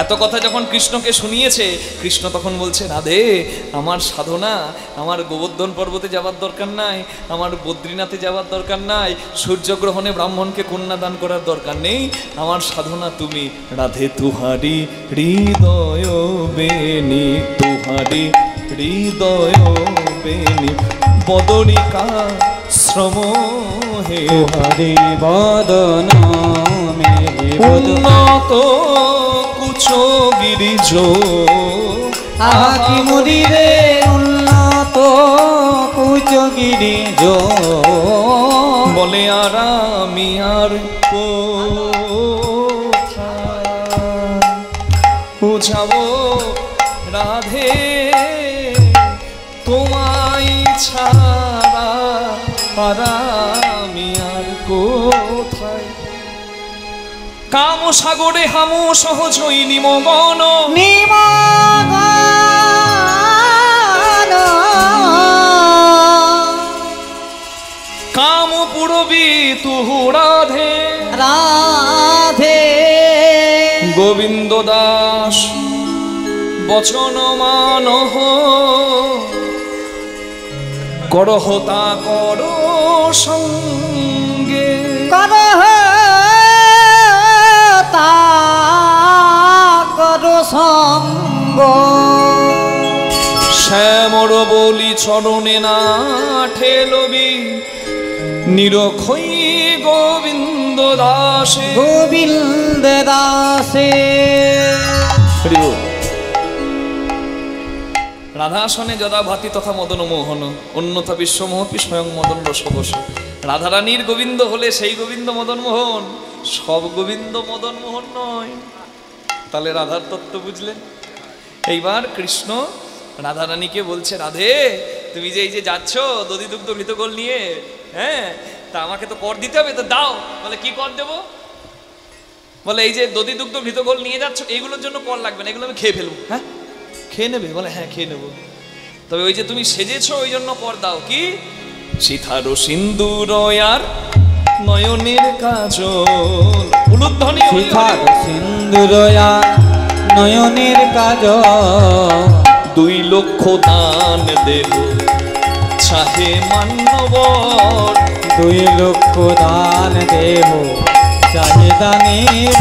এত কথা যখন কৃষ্ণকে শুনিয়েছে, কৃষ্ণ তখন বলছে, রাধে আমার সাধনা, আমার গোবর্ধন পর্বতে যাওয়ার দরকার নাই, আমার বদ্রীনাথে যাওয়ার দরকার নাই, সূর্যগ্রহণে ব্রাহ্মণকে কন্যা দান করার দরকার নেই, আমার সাধনা তুমি রাধে। তুহারি হৃদয় বেনি, তুহারি হৃদয় বেনি, বদরিকা শ্রম হে হরি বদন মেরি উন্নত কুচ গিরিজ, আহা কি মরিরে উন্নত কুচ গিরিজ, বলে আর আমি আর বুঝাবো রাধে তোমায় ছাড়া, আর আমি আর কোথায়। কাম সাগরে হামু সহজই নিমগন, কাম পুরবি তুহু রাধে, রাধে গোবিন্দ দাস বচন মানহ, করহতা কর সঙ্গে, করহতা কর সঙ্গ, শ্যামর বলি চরণে না ঠেলবি, নিরক্ষই গোবিন্দ দাসে, গোবিন্দ দাসে। রাধাসনে যদা ভাতি তথা মদন মোহন, অন্যথা বিশ্বমোহপি স্বয়ং মদন রসবস। রাধারানীর গোবিন্দ হলে সেই গোবিন্দ মদন মোহন, সব গোবিন্দ মদন মোহন নয়। তাহলে রাধার তত্ত্ব বুঝলেন। এইবার কৃষ্ণ রাধারানীকে বলছে, রাধে তুমি যে এই যে যাচ্ছ দধি দুগ্ধ ঘৃতগোল নিয়ে, হ্যাঁ তা আমাকে তো কর দিতে হবে, তো দাও। বলে কি কর দেবো? বলে এই যে দধি দুগ্ধ ঘৃতগোল নিয়ে যাচ্ছ এইগুলোর জন্য কর লাগবে না, এগুলো আমি খেয়ে ফেলবো। হ্যাঁ খেয়ে নেবে? বলে হ্যাঁ খেয়ে নেবো। তবে ওই যে তুমি সেজেছো ওই জন্য কর দাও। কি? সিথারো সিন্দুর আর নয়নের কাজল, উলুধ্বনি সিথার সিন্দুরয়া নয়নের কাজল, 2 লক্ষ দান দেব চাহে মান্যবর, 2 লক্ষ দান দেব চাহে দানিব।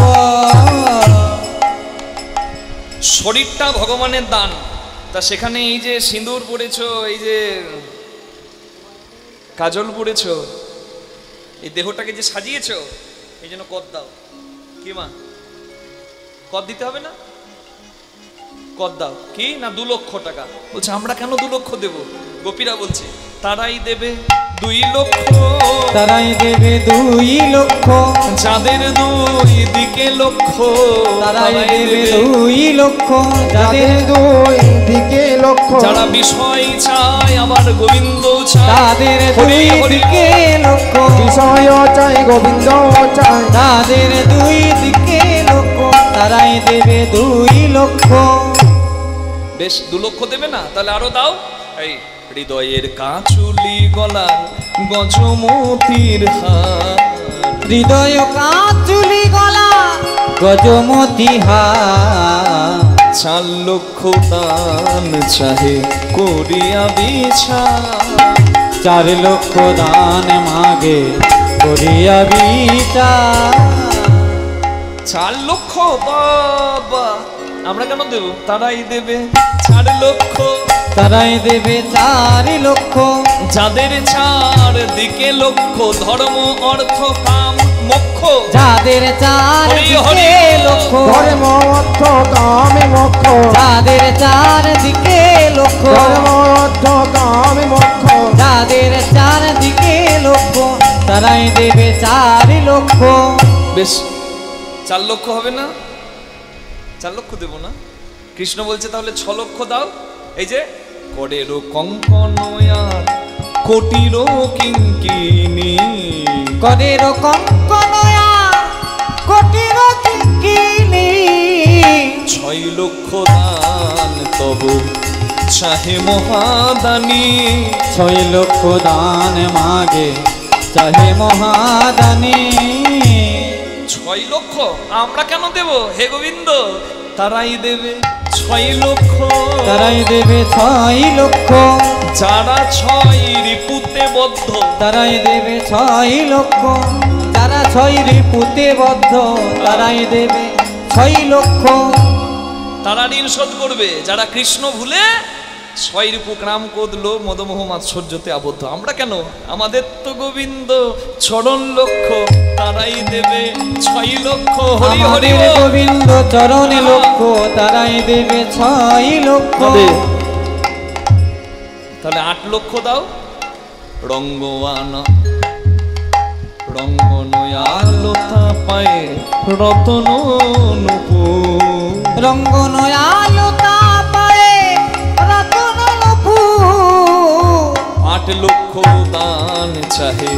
শরীরটা ভগবানের দান, তা সেখানে এই যে সিঁদুর পড়েছো, এই যে কাজল পড়েছো, এই দেহটাকে যে সাজিয়েছো, এই জন্য কর দাও। কি মা কর দিতে হবে না? কর দাও। কি না 2 লক্ষ টাকা। বলছে আমরা কেন 2 লক্ষ দেব? গোপীরা বলছে তারাই দেবে 2 লক্ষ, তারাই দেবে 2 লক্ষ, যাদের 2 দিকে লক্ষ্য, তারাই দেবে 2 লক্ষ, যাদের 2 দিকে লক্ষ্য, যারা বিষয় চায় আবার গোবিন্দ চায়, তাদের 2 দিকে লক্ষ, বিষয় চাই গোবিন্দ চাই, তাদের 2 দিকে লক্ষ, তারাই দেবে 2 লক্ষ। বেশ 2 লক্ষ দেবে না? তাহলে আরো দাও। এই হৃদয়ের কাঁচুলি গলার গজমতির হার, হৃদয় কাঁচুলি গলা গজমতি হার, 4 লক্ষ দান চাহে করিয়া বিচার, 4 লক্ষ দান মাগে করিয়া বিচার। 4 লক্ষ বাবা, আমরা কেন দেব? তারাই দেবে 4 লক্ষ, তারাই দেবে 4 লক্ষ। যাদের 4 দিকে লক্ষ্য, ধর্ম অর্থ কাম মোক্ষ, যাদের 4 হরি দিকে বল। লক্ষ্য, ধর্ম অর্থ কামে মোক্ষ, যাদের 4 দিকে লক্ষ্য, ধর্ম অর্থ কামে মোক্ষ, যাদের 4 দিকে লক্ষ্য, তারাই দেবে 4 লক্ষ। বেশ 4 লক্ষ হবে না? 4 লক্ষ দেব না? কৃষ্ণ বলছে তাহলে 6 লক্ষ দাও। এই যে করেরও কঙ্কন আর কোটিরও কিঙ্কিনি, করের কঙ্কনয়া কোটির কিঙ্কিনি, 6 লক্ষ দান তব চাহে মহাদানী, 6 লক্ষ দান মাগে চাহে মহাদানী। 6 লক্ষ আমরা কেন দেব হে গোবিন্দ? তারাই দেবে 6 লক্ষ, তারাই দেবে 6 লক্ষ, যারা 6 রিপুতে বদ্ধ, তারাই দেবে 6 লক্ষ, যারা 6 রিপুতে বদ্ধ, তারাই দেবে 6 লক্ষ। তারা ঋণ শোধ করবে যারা কৃষ্ণ ভুলে 6 রিপু ক্রাম কোদলো মদমোহ মাৎসর্যতে আবদ্ধ। আমরা কেন? আমাদের তো গোবিন্দ চরণ লক্ষ, তারাই দেবে 6 লক্ষ। হরি হরি আমাদের বল। গোবিন্দ চরণে লক্ষ, তারাই দেবে 6 লক্ষ। তাহলে 8 লক্ষ দাও। রঙ্গওয়ানা রঙ্গনয়ালতা পায়ে রতন নূপুর, রঙ্গনয়ালতা পায়ে রতন নূপুর, 8 লক্ষ দান চাহে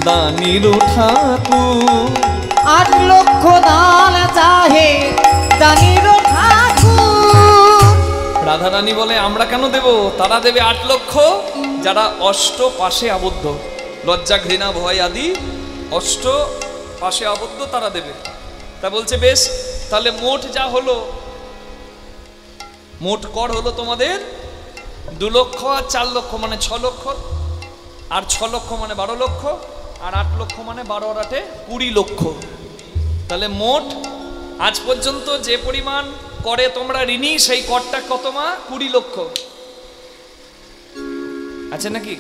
দানির ঠাকুর, 8 লক্ষ দান চাহে দানির ঠাকুর। রাধারানী বলে আমরা কেন দেব? তারা দেবে 8 লক্ষ যারা অষ্ট পাশে আবদ্ধ, লজ্জা ঘৃণা ভয় আদি অষ্ট পাশে আবদ্ধ, তারা দেবে। তা বলছে বেশ, তাহলে মোট যা হলো, মোট কর হলো তোমাদের 2 লক্ষ আর 4 লক্ষ মানে 6 লক্ষ, আর 6 লক্ষ মানে 12 লক্ষ, আর 8 লক্ষ মানে 12 আর 8 20 লক্ষ। তাহলে মোট আজ পর্যন্ত যে পরিমাণ করে তোমরা ঋণী, সেই করটা কত মা? 20 লক্ষ আছে নাকি?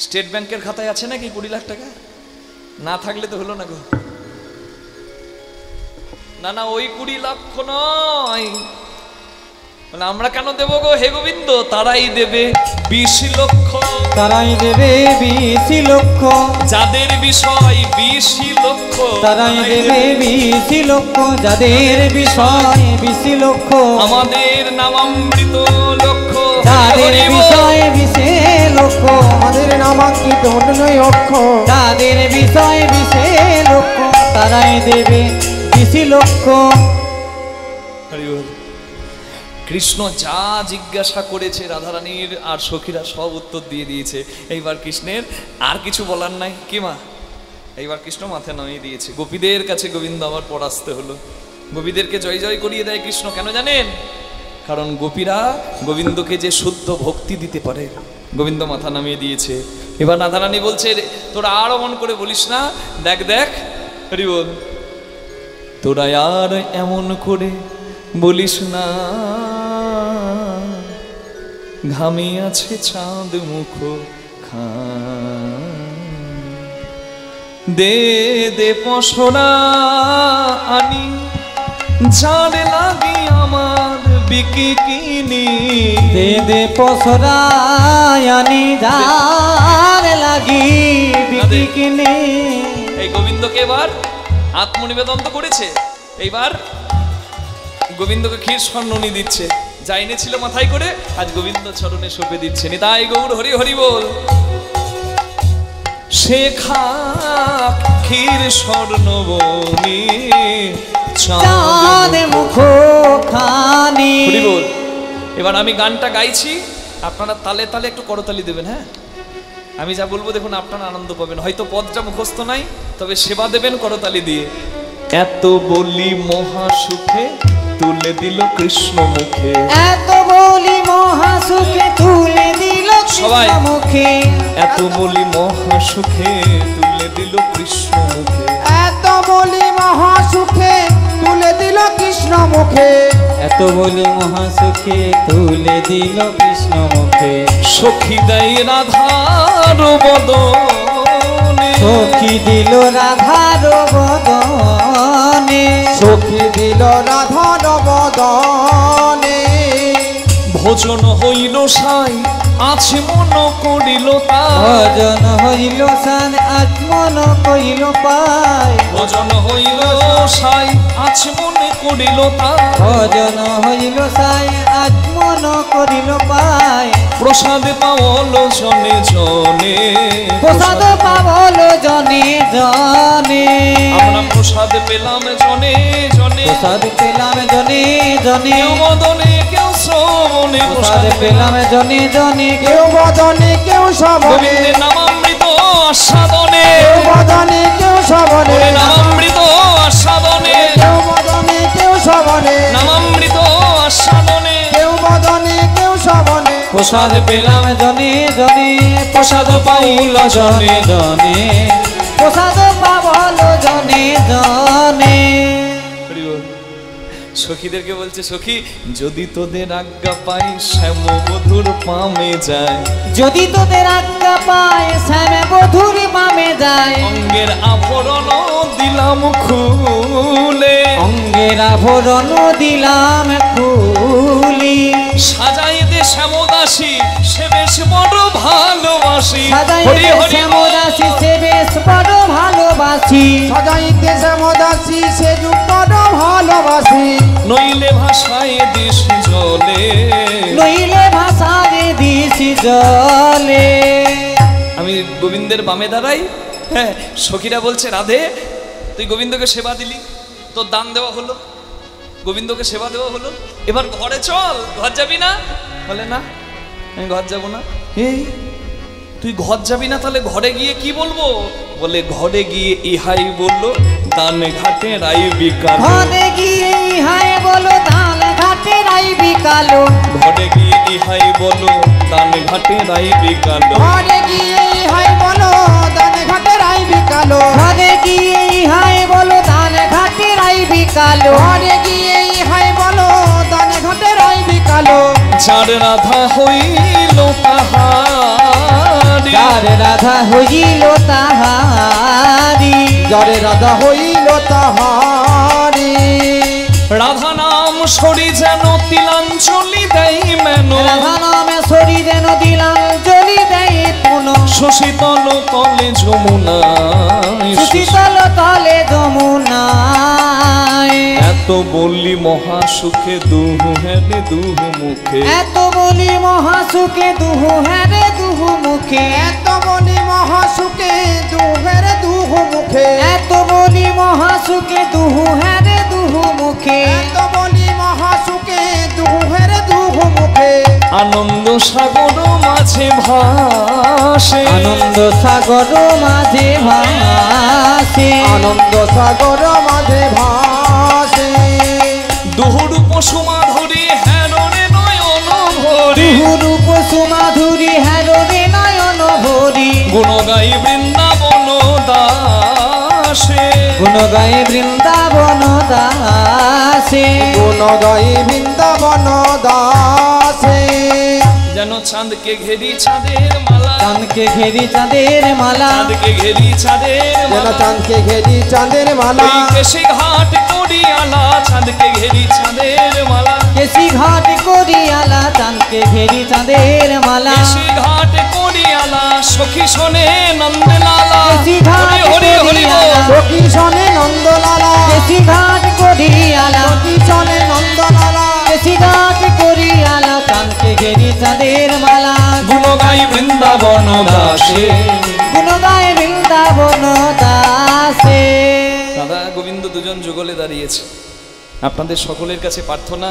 স্টেট ব্যাংকের খাতায় আছে নাকি 20 লাখ টাকা? না থাকলে তো হলো না গো। না না, ওই 20 লক্ষ নয়। মানে আমরা কেন দেব গো হে গোবিন্দ? তারাই দেবে 20 লক্ষ, তারাই দেবে 20 লক্ষ, যাদের বিষয় 20 লক্ষ, তারাই দেবে 20 লক্ষ, যাদের বিষয় 20 লক্ষ, আমাদের নামামৃত লক্ষ, যাদের হরি বল। বিষয় 20 লক্ষ, আমাদের নামাঙ্কিত নয় অক্ষ, যাদের বিষয় 20 লক্ষ, তারাই দেবে 20 লক্ষ। হরি বল। কৃষ্ণ যা জিজ্ঞাসা করেছে রাধারানীর আর সখীরা সব উত্তর দিয়ে দিয়েছে। এইবার কৃষ্ণের আর কিছু বলার নাই কি মা? এইবার কৃষ্ণ মাথা নামিয়ে দিয়েছে। গোপীদের কাছে গোবিন্দ আবার পরাস্তে হলো। গোপীদেরকে জয় জয় করিয়ে দেয় কৃষ্ণ, কেন জানেন? কারণ গোপীরা গোবিন্দকে যে শুদ্ধ ভক্তি দিতে পারে, গোবিন্দ মাথা নামিয়ে দিয়েছে। এবার রাধারানী বলছে তোরা আর অমন করে বলিস না, দেখ দেখ হরি বল, তোরা আর এমন করে বলিস না, ঘামে আছে চাঁদ মুখ দে দে পশরা আনি, যার লাগি আমার বিকি কিনি, দে দে পসরায়ানি যার লাগি বিকি কিনে। এই গোবিন্দকে এবার আত্মনিবেদন তো করেছে, এইবার গোবিন্দকে ক্ষীর স্বর্ণনি দিচ্ছে, যা এনেছিল মাথায় করে আজ গোবিন্দ চরণে সঁপে দিচ্ছে। নিতাই গৌর হরি হরি বল। শেখা ক্ষীর স্বর্ণবনি চাঁদ মুখ ওখানে। হরি বল। এবার আমি গানটা গাইছি, আপনারা তালে তালে একটু করতালি দেবেন। হ্যাঁ, আমি যা বলবো দেখুন আপনারা আনন্দ পাবেন। হয়তো পদটা মুখস্থ নাই, তবে সেবা দেবেন করতালি দিয়ে। এত বলি মহা সুখে তুলে দিল কৃষ্ণ মুখে, এত বলি মহা সুখে তুলে দিল সবাই। কৃষ্ণ মুখে, এত বলি মহা সুখে তুলে দিল কৃষ্ণ মুখে, এত বলি মহা সুখে তুলে দিল কৃষ্ণ মুখে, এত বলি মহা সুখে তুলে দিল কৃষ্ণ মুখে। সখী দেয় রাধার বদনে, সখী দিল রাধার বদনে, সখী দিল রাধার বদনে, ভোজন হইল সাই আছে মন করিল তাই, ভজন হইল সান আত্মন কইল পায়, ভোজন হইল সাই আছে মনে করিল তাই, ভজন হইল সাই আত্মন করিল পায়। প্রসাদ পাওল জনে জনে, প্রসাদ পাবল জনে জনে, আমরা প্রসাদ পেলাম জনে জনে, প্রসাদ পেলাম জনে জনে, কেউ মদনে কেউ শ্রবণে, প্রসাদ পেলাম জনে জনে, কেউ বদনে কেউ সবনে, গোবিন্দের নামামৃত আস্বাদনে, কেউ বদনে কেউ সবনে, ওরে নামামৃত আস্বাদনে, কেউ বদনে কেউ সবনে, নামামৃত আস্বাদনে, কেউ বদনে কেউ সবনে, প্রসাদ পেলাম জনে জনে, প্রসাদ পাইল জনে জনে, প্রসাদ পাবল জনে জনে। সখীদেরকে বলছে, সখী যদি তোদের আজ্ঞা পাই শ্যাম বধুর পামে যায়, যদি তোদের আজ্ঞা পায় শ্যামে বধুর মামে যায়, অঙ্গের আভরণ দিলাম খুলে, অঙ্গের আভরণ দিলাম খুলি, সাজাই দে শ্যামদাসী সে বেশ বড় ভালোবাসি, সাজাই হরি হরি শ্যামদাসী সে বেশ বড় ভালোবাসি, সাজাইতে শ্যামদাসী সে যুগ বড় ভালোবাসি, নইলে ভাষায় দেশ জলে, নইলে ভাষারে দিছি জলে। আমি গোবিন্দের বামে দাঁড়াই। হ্যাঁ, সখীরা বলছে, রাধে তুই গোবিন্দকে সেবা দিলি, তোর দান দেওয়া হলো, গোবিন্দকে সেবা দেওয়া হলো, এবার ঘরে চল, ঘর যাবি না? বলে না, আমি ঘর যাব না। এই তুই ঘর যাবি না, তাহলে ঘরে গিয়ে কি বলবো? বলে ঘরে গিয়ে ইহাই বললো দান ঘাটে রাই বিকাল, ঘরে গিয়ে ইহাই বলো দান ঘাটে রাই বিকালো, ঘরে গিয়ে ইহাই বলো দান ঘাটে রাই বিকাল, ঘরে গিয়ে হাই বলো দান ঘাটে রাই বিকালো, ঘরে গিয়ে ইহাই বলো দান ঘাটে রাই বিকালো, ঘরে গিয়ে হাই বলো দান ঘাটে রাই বিকালো, যার রাধা হইল তাহারি, যার রাধা হইল তাহারি, জরে রাধা হইল তাহারি, রাধা নাম সরি যেন তিলাঞ্জলি দেয় মেন, রাধা নামে সরি যেন দিলাম জলি দেয় পুন, শশীতল তলে যমুনায়, সুশীতল তলে যমুনায়, এত বললি মহা সুখে দুহু হেলে দুহু মুখে, এত বলি মহাসুখে দুহু হ্যারে দুহু মুখে, এত বলি মহাসুখে দুহের দুহু মুখে, এত বলি মহাসুখে দুহু হ্যারে দুহু মুখে, এত বলি মহাসুখে দুহের দুহু মুখে, আনন্দ সাগর মাঝে ভাসে, আনন্দ সাগর মাঝে ভাসে, আনন্দ সাগর মাঝে ভাসে, দুহুরূপ সুমাধুরী হেরণে নয়ন ভরি, রূপ সুমাধুরী হ্যারে নয়ন ভরি, গুণ গাই বৃন্দাবন দাসে, গুণ গায়ে বৃন্দাবন দাসে, গুণ গাই বৃন্দাবন দাসে, যেন চাঁদকে ঘেরি চাঁদের মালা, চাঁদকে ঘেরি চাঁদের মালা, চাঁদকে ঘেরি চাঁদের যেন মালা, চাঁদকে ঘেরি চাঁদের মালা, ওই কেশি ঘাট করিয়ালা চাঁদকে ঘেরি চাঁদের মালা, কেশি ঘাট করিয়ালা চাঁদকে ঘেরি চাঁদের মালা, কেশি ঘাট করিয়ালা সখী শোনে নন্দলালা, কেশি ঘাট হরি হরি হরি করিয়ালা, বল। সখী শনে নন্দলালা, কেশি ঘাট করিয়ালা, সখী শনে নন্দলালা, কেশি ঘাট করিয়ালা চাঁদকে ঘেরি চাঁদের মালা, গুণ গাই বৃন্দাবন দাসে। গুণ গায়ে বৃন্দাবন দাসে। রাধা গোবিন্দ দুজন যুগলে দাঁড়িয়েছে, আপনাদের সকলের কাছে প্রার্থনা,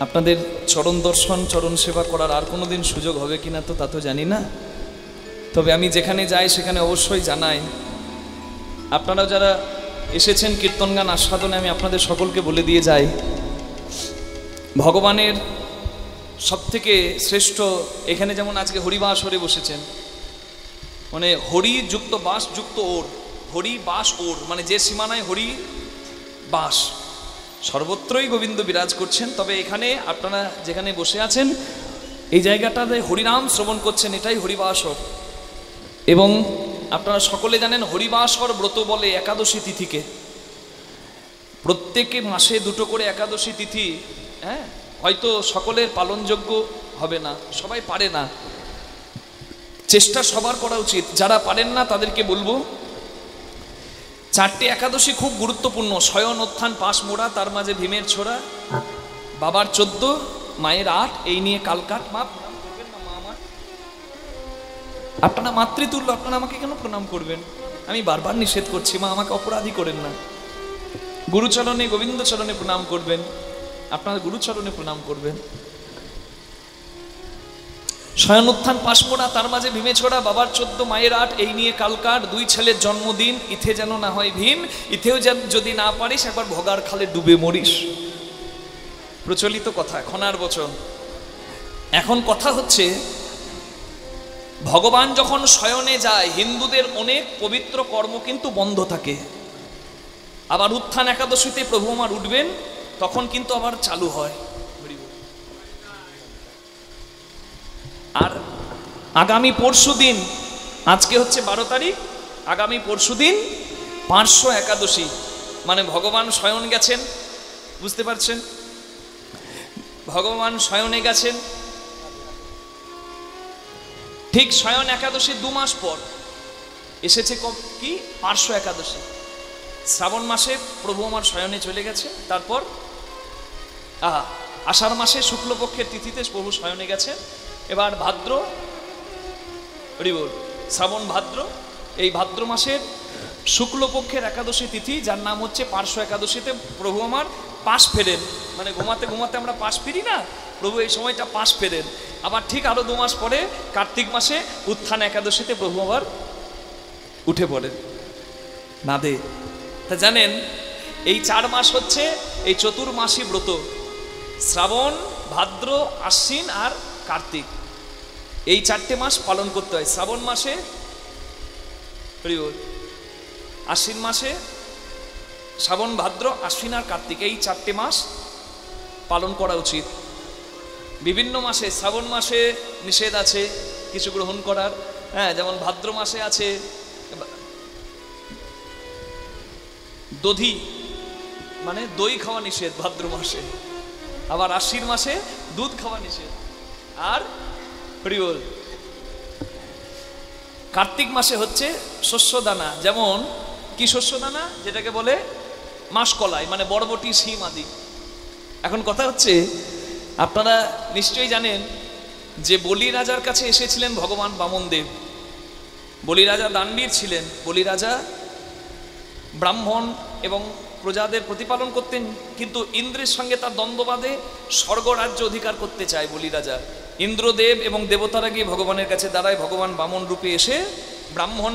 আপনাদের চরণ দর্শন চরণ সেবা করার আর কোনো দিন সুযোগ হবে কিনা তো তা তো জানি না, তবে আমি যেখানে যাই সেখানে অবশ্যই জানাই। আপনারা যারা এসেছেন কীর্তন গান আস্বাদনে, আমি আপনাদের সকলকে বলে দিয়ে যাই, ভগবানের সবথেকে শ্রেষ্ঠ এখানে যেমন আজকে হরিবাস হরে বসেছেন, মানে হরি যুক্ত বাস যুক্ত ওর, হরি বাস ওর, মানে যে সীমানায় হরি বাস, সর্বত্রই গোবিন্দ বিরাজ করছেন। তবে এখানে আপনারা যেখানে বসে আছেন এই জায়গাটাতে হরিনাম শ্রবণ করছেন, এটাই হরিবাসর। এবং আপনারা সকলে জানেন হরিবাসর ব্রত বলে একাদশী তিথিকে, প্রত্যেকে মাসে দুটো করে একাদশী তিথি, হ্যাঁ, হয়তো সকলের পালনযোগ্য হবে না, সবাই পারে না, চেষ্টা সবার করা উচিত। যারা পারেন না তাদেরকে বলবো, চারটে একাদশী খুব গুরুত্বপূর্ণ। শয়ন উত্থান পাশ মোড়া, তার মাঝে ভীমের ছোড়া, বাবার 14, মায়ের 8, এই নিয়ে কালকাট। মা প্রণাম করবেন না, মা আমার, আপনারা মাতৃতুল্য, আপনারা আমাকে কেন প্রণাম করবেন? আমি বারবার নিষেধ করছি, মা আমাকে অপরাধী করেন না। গুরুচরণে গোবিন্দ চরণে প্রণাম করবেন, আপনারা গুরুচরণে প্রণাম করবেন। শয়ন উত্থান পাশমোড়া, তার মাঝে ভীমে ছোড়া, বাবার 14, মায়ের 8, এই নিয়ে কালকাট। 2 ছেলের জন্মদিন, ইথে যেন না হয় ভীম, ইথেও যেন যদি না পারিস একবার ভোগার খালে ডুবে মরিস। প্রচলিত কথা, খনার বচন। এখন কথা হচ্ছে, ভগবান যখন শয়নে যায় হিন্দুদের অনেক পবিত্র কর্ম কিন্তু বন্ধ থাকে, আবার উত্থান একাদশীতে প্রভু আমার উঠবেন তখন কিন্তু আবার চালু হয়। আর আগামী পরশু দিন, আজকে হচ্ছে 12 তারিখ, আগামী পরশু দিন 500 একাদশী, মানে ভগবান শয়ন গেছেন, বুঝতে পারছেন, ভগবান শয়নে গেছেন। ঠিক শয়ন একাদশী 2 মাস পর এসেছে কি 500 একাদশী। শ্রাবণ মাসে প্রভু আমার শয়নে চলে গেছে, তারপর আষাঢ় মাসে শুক্লপক্ষের তিথিতে প্রভু শয়নে গেছেন। এবার ভাদ্র, শ্রাবণ ভাদ্র, এই ভাদ্র মাসের শুক্লপক্ষের একাদশী তিথি, যার নাম হচ্ছে 500 একাদশীতে প্রভু আমার পাশ ফেরেন, মানে ঘুমাতে ঘুমাতে আমরা পাশ ফিরি না, প্রভু এই সময়টা পাশ ফেরেন। আবার ঠিক আরো 2 মাস পরে কার্তিক মাসে উত্থান একাদশীতে প্রভু আবার উঠে পড়েন না দে। তা জানেন এই 4 মাস হচ্ছে এই চতুর্মাসী ব্রত, শ্রাবণ, ভাদ্র, আশ্বিন আর কার্তিক, এই 4টে মাস পালন করতে হয়। শ্রাবণ মাসে, আশ্বিন মাসে, শ্রাবণ, ভাদ্র, আশ্বিন আর কার্তিক, এই 4টে মাস পালন করা উচিত। বিভিন্ন মাসে, শ্রাবণ মাসে নিষেধ আছে কিছু গ্রহণ করার, হ্যাঁ, যেমন ভাদ্র মাসে আছে দধি, মানে দই খাওয়া নিষেধ ভাদ্র মাসে, আবার আশ্বিন মাসে দুধ খাওয়া নিষেধ, আর প্রিয়ল কার্তিক মাসে হচ্ছে শস্য দানা, যেমন কি শস্য দানা, যেটাকে বলে মাসকলাই, মানে বরবটি, শিম আদি। এখন কথা হচ্ছে, আপনারা নিশ্চয়ই জানেন যে বলি রাজার কাছে এসেছিলেন ভগবান বামনদেব। বলি রাজা দানবীর ছিলেন, বলি রাজা ব্রাহ্মণ এবং প্রজাদের প্রতিপালন করতেন, কিন্তু ইন্দ্রের সঙ্গে তার দ্বন্দ্ববাদে স্বর্গরাজ্য অধিকার করতে চায় বলি রাজা। ইন্দ্রদেব এবং দেবতারা গিয়ে ভগবানের কাছে দাঁড়ায়, ভগবান বামন রূপে এসে, ব্রাহ্মণ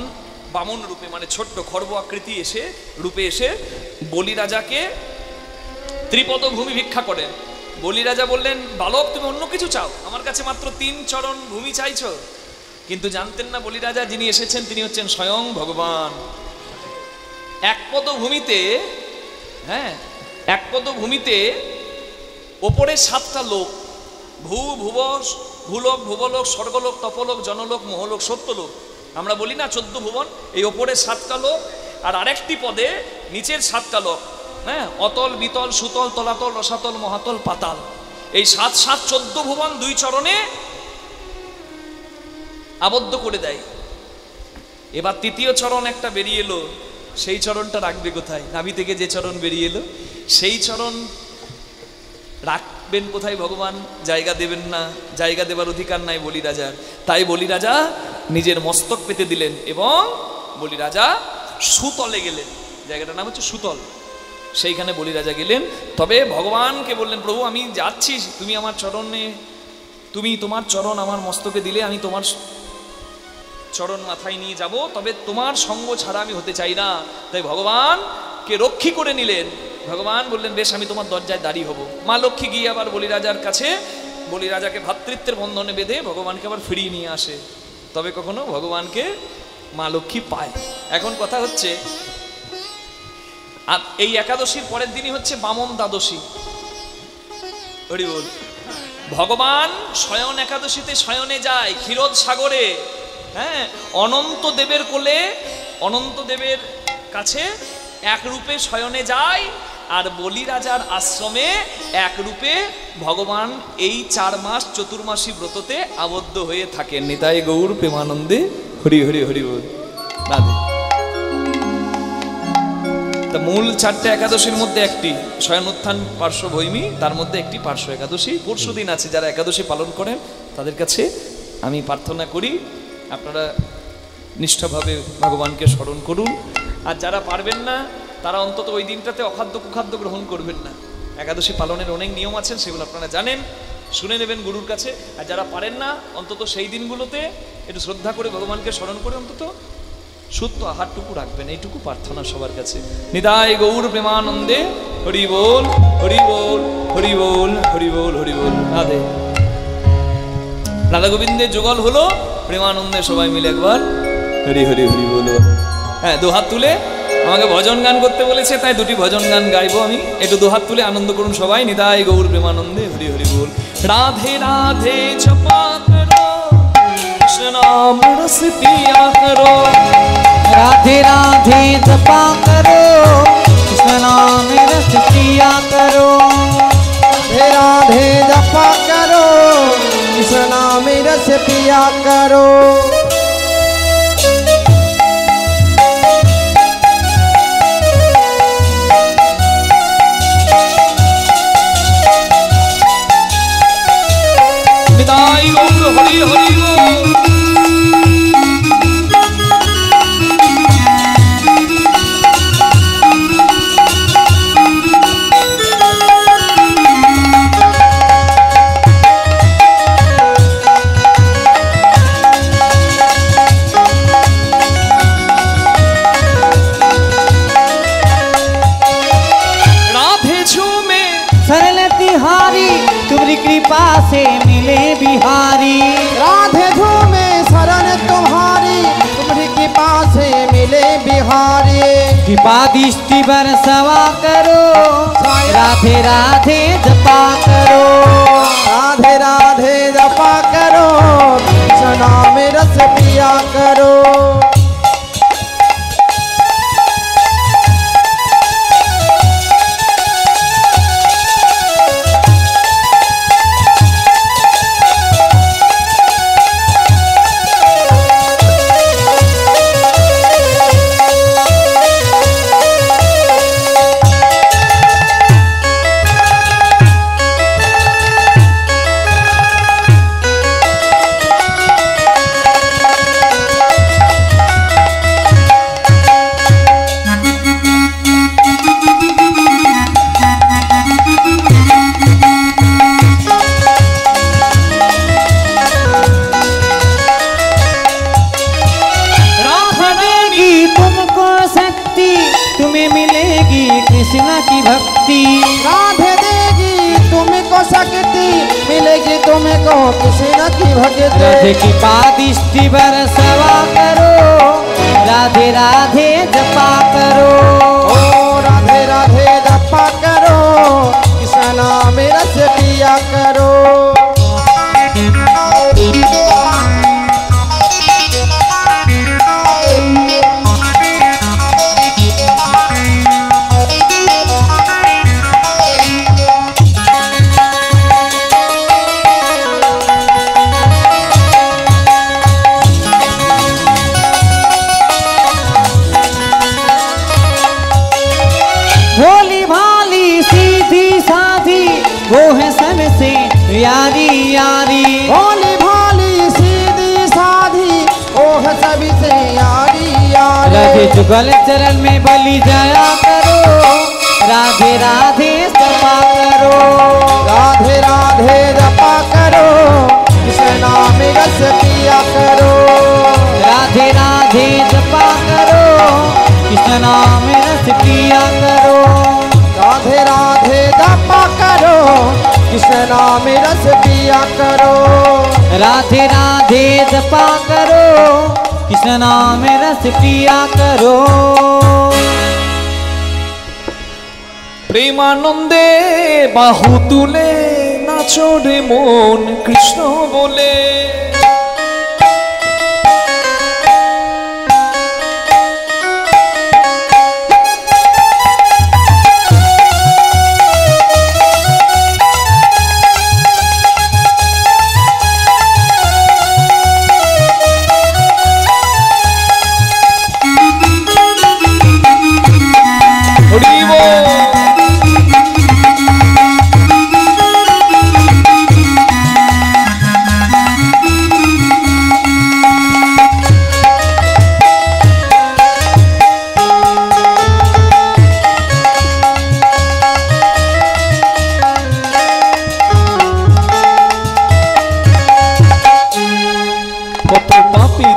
বামন রূপে, মানে ছোট্ট খর্ব আকৃতি এসে রূপে এসে বলি রাজাকে ত্রিপদ ভূমি ভিক্ষা করেন। বলি রাজা বললেন, বালক তুমি অন্য কিছু চাও, আমার কাছে মাত্র 3 চরণ ভূমি চাইছো। কিন্তু জানতেন না বলি রাজা যিনি এসেছেন তিনি হচ্ছেন স্বয়ং ভগবান। এক পদ ভূমিতে, হ্যাঁ, এক পদ ভূমিতে ওপরে 7টা লোক, ভূলোক, ভুবলোক, স্বর্গলোক, তপলোক, জনলোক, মহলোক, 70 লোক। আমরা বলি না 14 ভুবন, এই ওপরে 7টা লোক, আর আরেকটি পদে নিচের 7টা লোক, হ্যাঁ, অতল, বিতল, সুতল, তলাতল, রসাতল, মহাতল, পাতাল। এই 7 7 14 ভুবন 2 চরণে আবদ্ধ করে দেয়। এবার 3য় চরণ একটা বেরিয়ে এলো, সেই চরণটা রাখবে কোথায়? নাভি থেকে যে চরণ বেরিয়ে এলো সেই চরণ রাখবেন কোথায়? ভগবান জায়গা দেবেন না, জায়গা দেবার অধিকার নাই বলি রাজার। তাই বলি রাজা নিজের মস্তক পেতে দিলেন এবং বলি রাজা সুতলে গেলেন। জায়গাটার নাম হচ্ছে সুতল। সেইখানে বলি রাজা গেলেন। তবে ভগবানকে বললেন, প্রভু আমি যাচ্ছি, তুমি আমার চরণে, তুমি তোমার চরণ আমার মস্তকে দিলে, আমি তোমার চরণ মাথায় নিয়ে যাব, তবে তোমার সঙ্গ ছাড়া আমি হতে চাই না। তাই ভগবানকে রক্ষী করে নিলেন। ভগবান বললেন, বেশ আমি তোমার দরজায় দাঁড়িয়ে হব। মা লক্ষ্মী গিয়ে আবার বলিরাজার কাছে, বলিরাজাকে ভ্রাতৃত্বের বন্ধনে বেঁধে ভগবানকে আবার ফিরিয়ে নিয়ে আসে। তবে কখনো ভগবানকে মা লক্ষ্মী পায়। এখন কথা হচ্ছে, আর এই একাদশীর পরের দিনই হচ্ছে বামন দ্বাদশী। হরি বল। ভগবান শয়ন একাদশীতে শয়নে যায় ক্ষীরোদ সাগরে, হ্যাঁ, অনন্ত দেবের কোলে, অনন্ত দেবের কাছে এক রূপে শয়নে যায়, আর বলি রাজার আশ্রমে এক রূপে ভগবান এই 4 মাস চতুর্মাসী ব্রততে আবদ্ধ হয়ে থাকেন। নিতাই গৌর প্রেমানন্দে হরি হরি হরি বল। রাধে। তা মূল 4টে একাদশীর মধ্যে একটি শয়ন উত্থান পার্শ্বভূমি, তার মধ্যে একটি পার্শ্ব একাদশী। পরশু দিন আছে, যারা একাদশী পালন করেন তাদের কাছে আমি প্রার্থনা করি আপনারা নিষ্ঠাভাবে ভগবানকে স্মরণ করুন। আর যারা পারবেন না তারা অন্তত ওই দিনটাতে অখাদ্য কুখাদ্য গ্রহণ করবেন না। একাদশী পালনের অনেক নিয়ম আছেন, সেগুলো আপনারা জানেন, শুনে নেবেন গুরুর কাছে। আর যারা পারেন না অন্তত সেই দিনগুলোতে একটু শ্রদ্ধা করে ভগবানকে স্মরণ করে অন্তত শুদ্ধ আহারটুকু রাখবেন, এইটুকু প্রার্থনা সবার কাছে। নিতাই গৌর প্রেমানন্দে হরি বল হরি বল হরি বল হরি বল হরি বল। রাধে। রাধা গোবিন্দের যুগল হলো, প্রেমানন্দে সবাই মিলে একবার হরি হরি হরি বলো। হ্যাঁ, দুহাত তুলে আমাকে ভজন গান করতে বলেছে, তাই 2টি ভজন গান গাইবো আমি। একটু দুহাত তুলে আনন্দ করুন সবাই। নিতাই গৌর প্রেমানন্দে হরি হরি বল। রাধে রাধে জপা করো, কৃষ্ণ নাম রস পিয়া করো। राधे राधे जपा करो, कृष्ण नाम रस पिया करो। राधे राधे जपा करो, कृष्ण नाम रस पिया करो। निताई गौर हरि हरि बोल। तुम्हारी कृपा से मिले बिहारी। राधे झूमे शरण तुम्हारी, तुम्हारी कृपा से मिले बिहारी। कृपा दृष्टि बरसवा करो, राधे राधे जपा करो। राधे राधे जपा करो, कृष्ण नाम रस पिया करो। कृष्ण की भक्ति राधे देगी तुमको शक्ति, मिलेगी तुमको कृष्ण की भक्ति। राधे की पादिष्टि बरसवा करो, राधे राधे जपा करो। ओ राधे राधे जपा करो, कृष्ण नाम रस पिया करो। वो है सबसे यारी यारी। भोली भाली सीधी साधी, वो है सबसे यारी यारी। राधे जुगल चरण में बलि जाया करो, राधे राधे जपा करो, राधे राधे जपा करो, कृष्ण नाम रस पिया करो, राधे राधे जपा करो, कृष्ण नाम रस पिया करो, राधे राधे जपा करो, कृष्ण नाम रस पिया करो, राधे राधे जपा करो, कृष्ण नाम रस पिया करो। প্রেমানন্দে বাহু তুলে নাচো রে মন কৃষ্ণ বলে,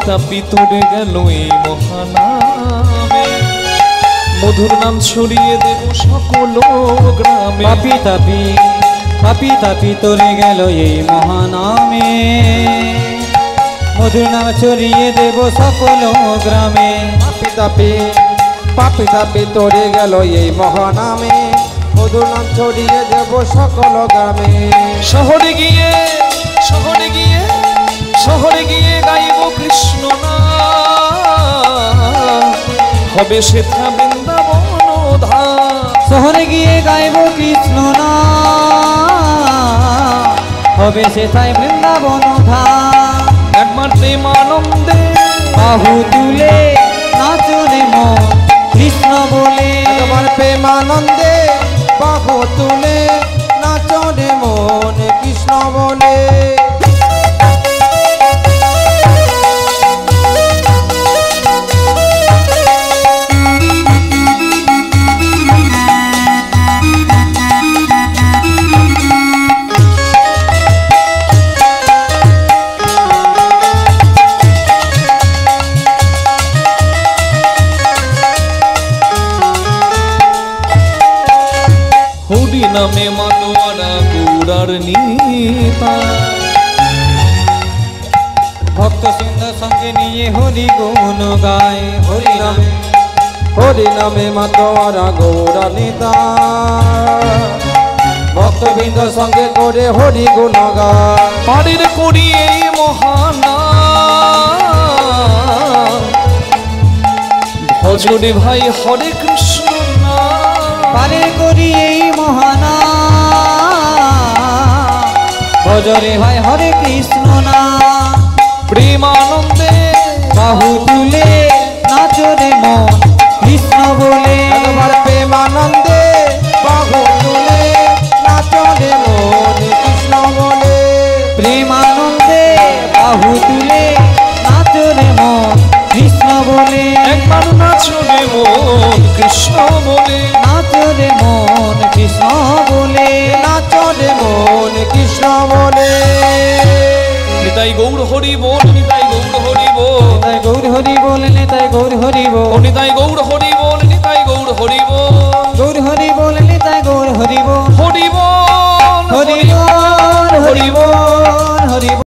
তাপি তুড়ে গেল এই মহানামে, মধুর নাম ছড়িয়ে দেব সকল গ্রামে। পাপি তাপি পাপি তাপি তোরে গেল এই মহানামে, মধুর নাম ছড়িয়ে দেব সকল গ্রামে। পাপি তাপি পাপি তাপি তোরে গেল এই মহানামে, মধুর নাম ছড়িয়ে দেব সকল গ্রামে। শহরে গিয়ে শহরে গিয়ে শহরে গিয়ে গাইব কৃষ্ণ নাম, হবে সেথা বৃন্দাবন ধাম। শহরে গিয়ে গাইব কৃষ্ণ নাম, হবে সেথায় বৃন্দাবন ধাম। একবার প্রেমানন্দে বাহু তুলে নাচো রে মন কৃষ্ণ বলে, একবার প্রেমানন্দে বাহু তুলে নাচো রে মন কৃষ্ণ বলে। হরি নামে মাতোয়ারা গৌরার নিতা, ভক্ত সিন্ধু সঙ্গে নিয়ে হরি গুণ গায়, হরি নামে হরি নামে মাতোয়ারা গৌরা নিতা, ভক্তবৃন্দ সঙ্গে করে হরি গুণ গায়। পারের করি এই মহানাম, ভজরে ভাই হরে কৃষ্ণ নাম। পারে করি এই মহানাম, ভজরে ভাই হরে কৃষ্ণ নাম। প্রেমানন্দে বাহু তুলে নাচো রে মন কৃষ্ণ বলে, একবার প্রেমানন্দে বাহু তুলে নাচো রে মন কৃষ্ণ বলে। প্রেমানন্দে বাহু তুলে নাচো রে মন কৃষ্ণ বলে, একবার নাচো রে মন কৃষ্ণ বলে, নাচো রে মন কৃষ্ণ বলে, নাচো রে মন কৃষ্ণ বলে। নিতাই গৌর হরি বল, নিতাই গৌর হরি বল, তাই গৌর হরি বল, তাই গৌর হরি ও বল, নিতাই গৌর হরি বল, নিতাই গৌর হরি বল, গৌর হরি বল, তাই গৌর হরি বল, হরি বল, হরি বল, হরি বল, হরি বল।